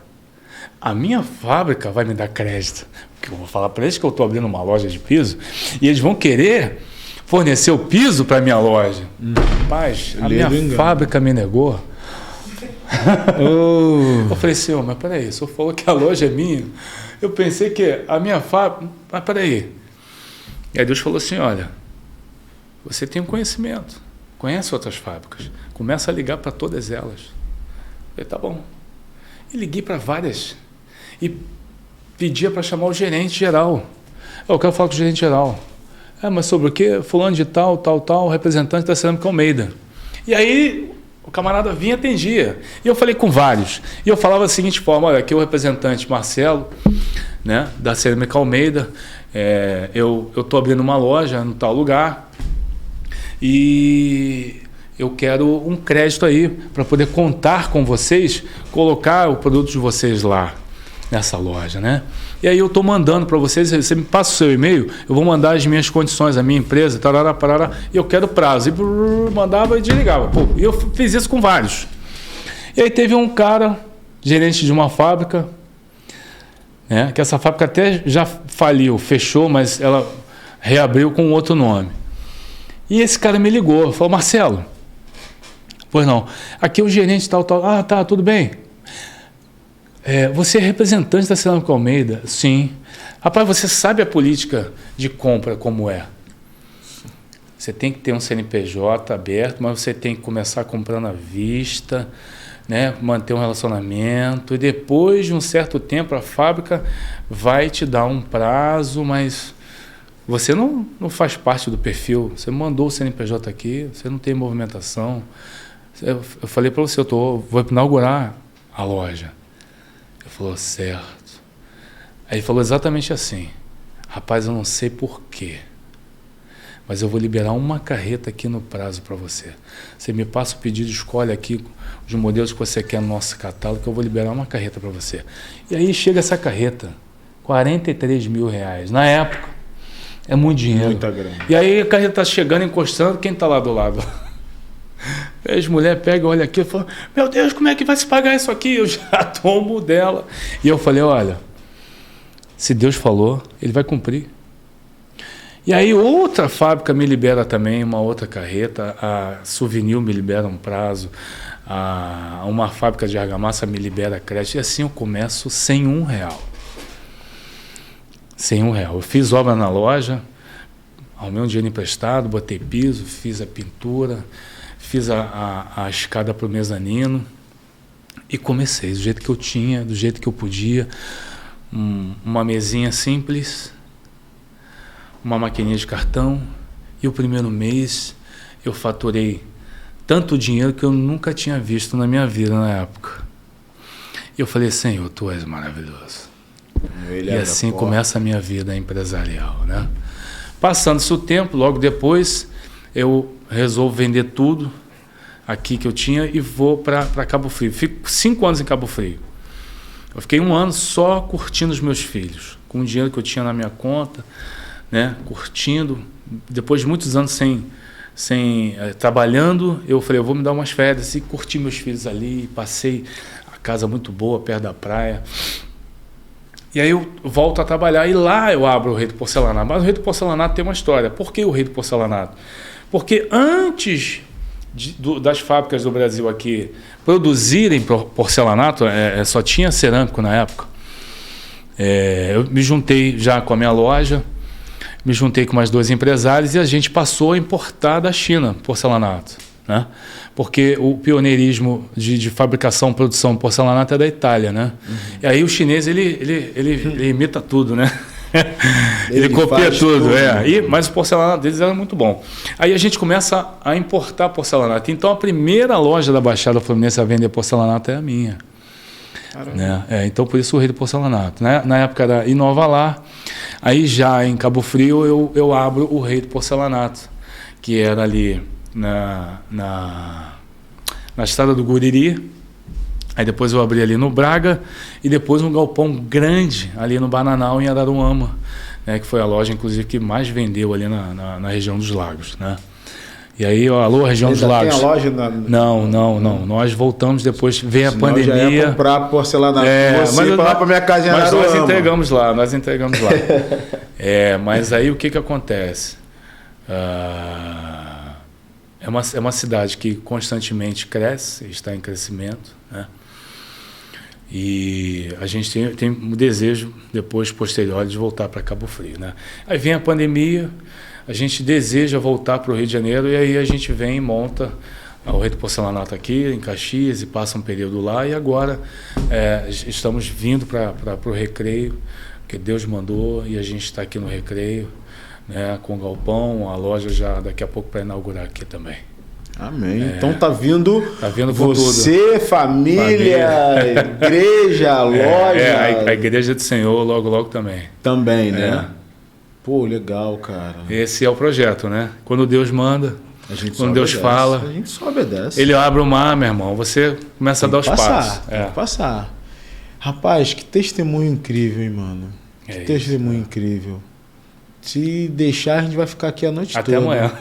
A minha fábrica vai me dar crédito. Porque eu vou falar para eles que eu estou abrindo uma loja de piso e eles vão querer fornecer o piso para a minha loja. Rapaz, a minha fábrica me negou. Eu falei, senhor, mas peraí, o senhor falou que a loja é minha. Eu pensei que a minha fábrica... Mas peraí. E aí Deus falou assim, olha, você tem um conhecimento, conhece outras fábricas, começa a ligar para todas elas. Eu falei, tá bom. E liguei para várias e pedia para chamar o gerente geral. Eu quero falar com o gerente geral. Mas sobre o quê? Fulano de tal, representante da Cerâmica Almeida. E aí o camarada vinha e atendia. E eu falei com vários. E eu falava da seguinte forma, olha, aqui é o representante Marcelo, né, da Cerâmica Almeida, eu estou abrindo uma loja no tal lugar e eu quero um crédito aí para poder contar com vocês, colocar o produto de vocês lá nessa loja, né? E aí eu estou mandando para vocês, você me passa o seu e-mail, eu vou mandar as minhas condições, a minha empresa, tarará, parará, e eu quero prazo. E mandava e desligava. Pô, e eu fiz isso com vários. E aí teve um cara, gerente de uma fábrica, né, que essa fábrica até já faliu, fechou, mas ela reabriu com outro nome. E esse cara me ligou, falou, Marcelo, pois não, aqui é o gerente tal. Ah, tá, tudo bem. Você é representante da Cerâmica Almeida? Sim. Rapaz, você sabe a política de compra como é? Você tem que ter um CNPJ aberto, mas você tem que começar comprando à vista, né? Manter um relacionamento, e depois de um certo tempo a fábrica vai te dar um prazo, mas você não faz parte do perfil. Você mandou o CNPJ aqui, você não tem movimentação. Eu falei para você, vou inaugurar a loja. Ele falou, certo. Aí ele falou exatamente assim, rapaz, eu não sei porquê, mas eu vou liberar uma carreta aqui no prazo para você. Você me passa o pedido, escolhe aqui os modelos que você quer no nosso catálogo, que eu vou liberar uma carreta para você. E aí chega essa carreta, R$43 mil. Na época, é muito dinheiro. Muita grana. E aí a carreta está chegando, encostando, quem está lá do lado? As mulheres pegam, olham aqui e falam, meu Deus, como é que vai se pagar isso aqui? Eu já tomo dela. E eu falei, olha, se Deus falou, Ele vai cumprir. E aí outra fábrica me libera também uma outra carreta, a Souvenir me libera um prazo, uma fábrica de argamassa me libera crédito, e assim eu começo sem R$1. Sem R$1. Eu fiz obra na loja, arrumei um dinheiro emprestado, botei piso, fiz a pintura, fiz a escada para o mezanino e comecei do jeito que eu tinha, do jeito que eu podia, uma mesinha simples, uma maquininha de cartão, e o primeiro mês eu faturei tanto dinheiro que eu nunca tinha visto na minha vida na época. E eu falei, Senhor, Tu és maravilhoso. E assim começa a minha vida empresarial, né? Passando-se o tempo, logo depois eu resolvo vender tudo aqui que eu tinha e vou para Cabo Frio. Fico 5 anos em Cabo Frio. Eu fiquei 1 ano só curtindo os meus filhos, com o dinheiro que eu tinha na minha conta, né? Curtindo. Depois de muitos anos trabalhando, eu falei, eu vou me dar umas férias e curti meus filhos ali. Passei a casa muito boa, perto da praia. E aí eu volto a trabalhar e lá eu abro o Rei do Porcelanato. Mas o Rei do Porcelanato tem uma história. Por que o Rei do Porcelanato? Porque antes das fábricas do Brasil aqui produzirem porcelanato, só tinha cerâmico na época. Eu me juntei já com a minha loja, me juntei com mais 2 empresários e a gente passou a importar da China porcelanato, né? Porque o pioneirismo de fabricação e produção de porcelanato é da Itália, né? Uhum. E aí o chinês ele imita tudo, né? Ele copia tudo, mas o porcelanato deles era muito bom. Aí a gente começa a importar porcelanato. Então a primeira loja da Baixada Fluminense a vender porcelanato é a minha. Né? Então por isso o Rei do Porcelanato. Né? Na época era Inovalar. Aí já em Cabo Frio eu abro o Rei do Porcelanato, que era ali na estrada do Guriri. Aí depois eu abri ali no Braga e depois um galpão grande ali no Bananal, em Araruama, né, que foi a loja, inclusive, que mais vendeu ali na região dos Lagos. Né? E aí, alô, região dos Lagos. Tem a loja Não. Nós voltamos depois, veio a pandemia. Eu já ia comprar porcelanato mas para lá para minha casa em Araruama. Mas nós entregamos lá. Mas aí o que acontece? É uma cidade que constantemente cresce, está em crescimento, né? E a gente tem um desejo, depois, posterior, de voltar para Cabo Frio, né? Aí vem a pandemia, a gente deseja voltar para o Rio de Janeiro, e aí a gente vem e monta o Rei do Porcelanato aqui, em Caxias, e passa um período lá, e agora estamos vindo para o Recreio, que Deus mandou, e a gente está aqui no Recreio, né, com o galpão, a loja já daqui a pouco para inaugurar aqui também. Amém. Então tá vindo você, tudo. Família, igreja, loja. A igreja do Senhor logo também. Também, né? Pô, legal, cara. Esse é o projeto, né? Quando Deus manda, quando Deus fala, a gente só obedece. Ele abre o mar, meu irmão, você começa a dar os passos. Tem que passar. Rapaz, que testemunho incrível, hein, mano? Que testemunho incrível. Se deixar, a gente vai ficar aqui a noite toda. Até amanhã.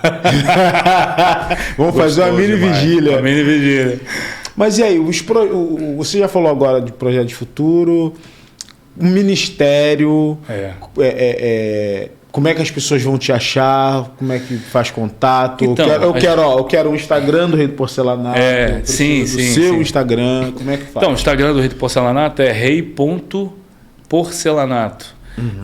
Vamos fazer uma mini vigília. Uma mini vigília. Mas e aí, você já falou agora de projeto de futuro, o ministério, como é que as pessoas vão te achar, como é que faz contato? Então, eu quero o Instagram do Rei do Porcelanato, sim. Instagram, como é que faz? Então, o Instagram do Rei do Porcelanato é rei.porcelanato.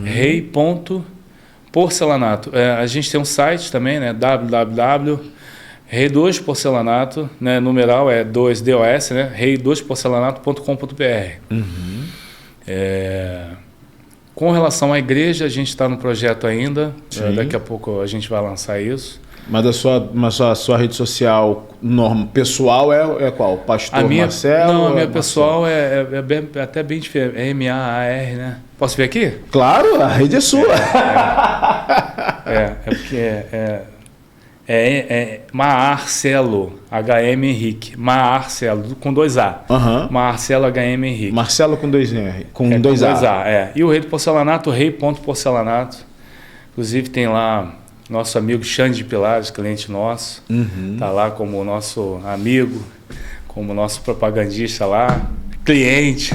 Rei.porcelanato. A gente tem um site também, né? www.rei2porcelanato, né? Numeral é 2DOS, né? rei2porcelanato.com.br. Com relação à igreja, a gente está no projeto ainda. Daqui a pouco a gente vai lançar isso. Mas a sua rede social pessoal é qual? Pastor Marcelo? Não, a minha pessoal é até bem diferente. É MAAR, né? Posso ver aqui? Claro, a rede é sua. Porque Marcelo HM Henrique. Marcelo, com 2A. Marcelo HM Henrique. Marcelo com 2R. Com 2A. E o Rei do Porcelanato, rei.porcelanato. Inclusive tem lá nosso amigo Xande de Pilares, cliente nosso. Está lá como nosso amigo, como nosso propagandista lá. Cliente.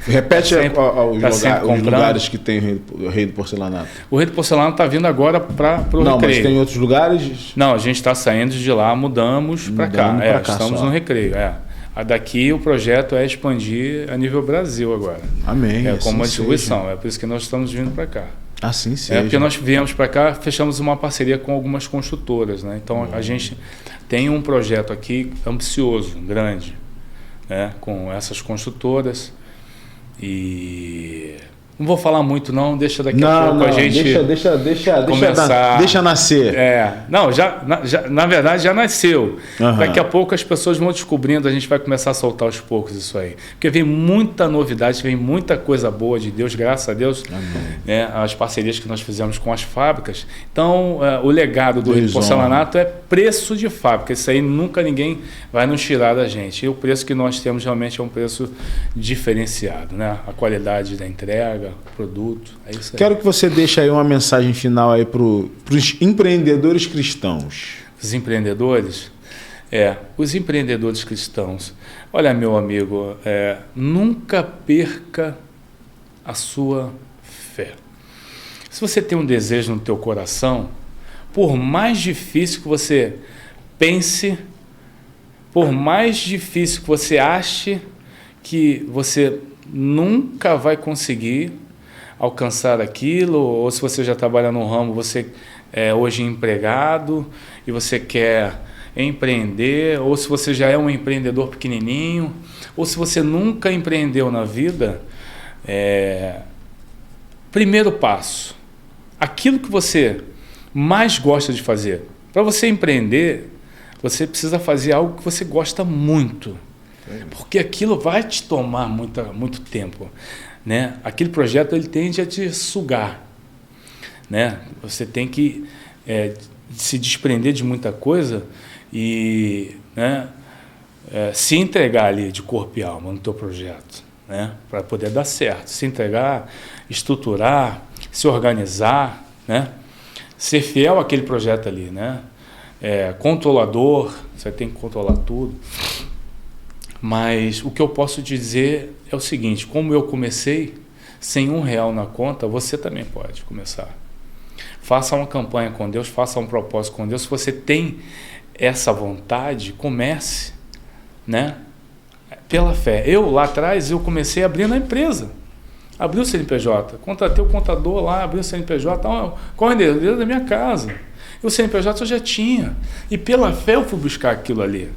Repete os lugares que tem o Rei do Porcelanato. O Rei do Porcelanato está vindo agora para o Recreio. Não, mas tem outros lugares? Não, a gente está saindo de lá, mudamos para cá. Estamos no Recreio. Daqui o projeto é expandir a nível Brasil agora. Amém. Como uma distribuição. É por isso que nós estamos vindo para cá. Assim seja. Porque nós viemos para cá, fechamos uma parceria com algumas construtoras, né? Então a gente tem um projeto aqui ambicioso, grande, né, com essas construtoras, e não vou falar muito não, deixa daqui a pouco a gente deixa nascer. Não, na verdade já nasceu. Daqui a pouco as pessoas vão descobrindo, a gente vai começar a soltar aos poucos isso aí, porque vem muita novidade, vem muita coisa boa de Deus, graças a Deus, né, as parcerias que nós fizemos com as fábricas. Então o legado do Rei do Porcelanato é preço de fábrica, isso aí nunca ninguém vai nos tirar da gente, e o preço que nós temos realmente é um preço diferenciado, né? A qualidade da entrega, produto, é isso aí. Quero que você deixe aí uma mensagem final aí para os empreendedores cristãos. Os empreendedores? Os empreendedores cristãos. Olha, meu amigo, nunca perca a sua fé. Se você tem um desejo no teu coração, por mais difícil que você pense, por mais difícil que você ache que você nunca vai conseguir alcançar aquilo, ou se você já trabalha no ramo, você é hoje empregado e você quer empreender, ou se você já é um empreendedor pequenininho, ou se você nunca empreendeu na vida, primeiro passo, aquilo que você mais gosta de fazer. Para você empreender, você precisa fazer algo que você gosta muito, porque aquilo vai te tomar muito tempo, né? Aquele projeto ele tende a te sugar, né? Você tem que se desprender de muita coisa e, né, se entregar ali de corpo e alma no teu projeto, né? Para poder dar certo, se entregar, estruturar, se organizar, né? Ser fiel àquele projeto ali, né? Controlador, você tem que controlar tudo. Mas o que eu posso dizer é o seguinte: como eu comecei sem R$1 na conta, você também pode começar. Faça uma campanha com Deus, faça um propósito com Deus. Se você tem essa vontade, comece, né? Pela fé. Eu, lá atrás, eu comecei abrindo a empresa. Abri o CNPJ, contratei o contador lá, abri o CNPJ, qual é o endereço da minha casa? E o CNPJ eu já tinha. E pela fé eu fui buscar aquilo ali.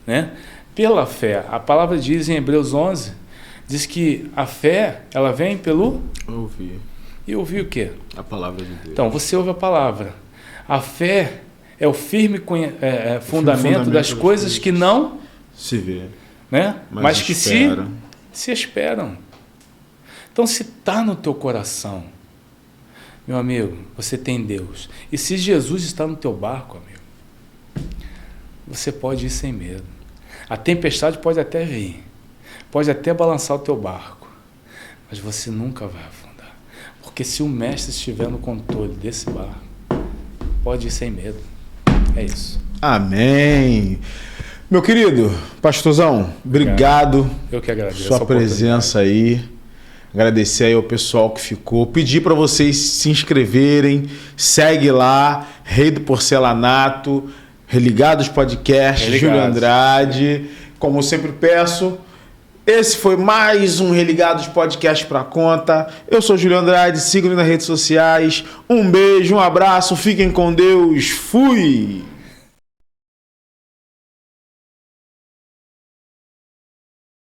Né? Pela fé. A palavra diz em Hebreus 11, diz que a fé, ela vem pelo... Ouvir. E ouvir o quê? A palavra de Deus. Então, você ouve a palavra. A fé é o firme fundamento das coisas que não... se vê. Né? Mas que se esperam. Então, se está no teu coração, meu amigo, você tem Deus. E se Jesus está no teu barco, amigo, você pode ir sem medo. A tempestade pode até vir, pode até balançar o teu barco, mas você nunca vai afundar. Porque se o mestre estiver no controle desse barco, pode ir sem medo. É isso. Amém. Meu querido pastorzão, obrigado. Eu que agradeço. Sua presença aí. Agradecer aí ao pessoal que ficou. Pedir para vocês se inscreverem. Segue lá, Rei do Porcelanato, Religados Podcast, Júlio Andrade. Como eu sempre peço, esse foi mais um Religados Podcast para conta. Eu sou Júlio Andrade, sigam-me nas redes sociais. Um beijo, um abraço, fiquem com Deus. Fui!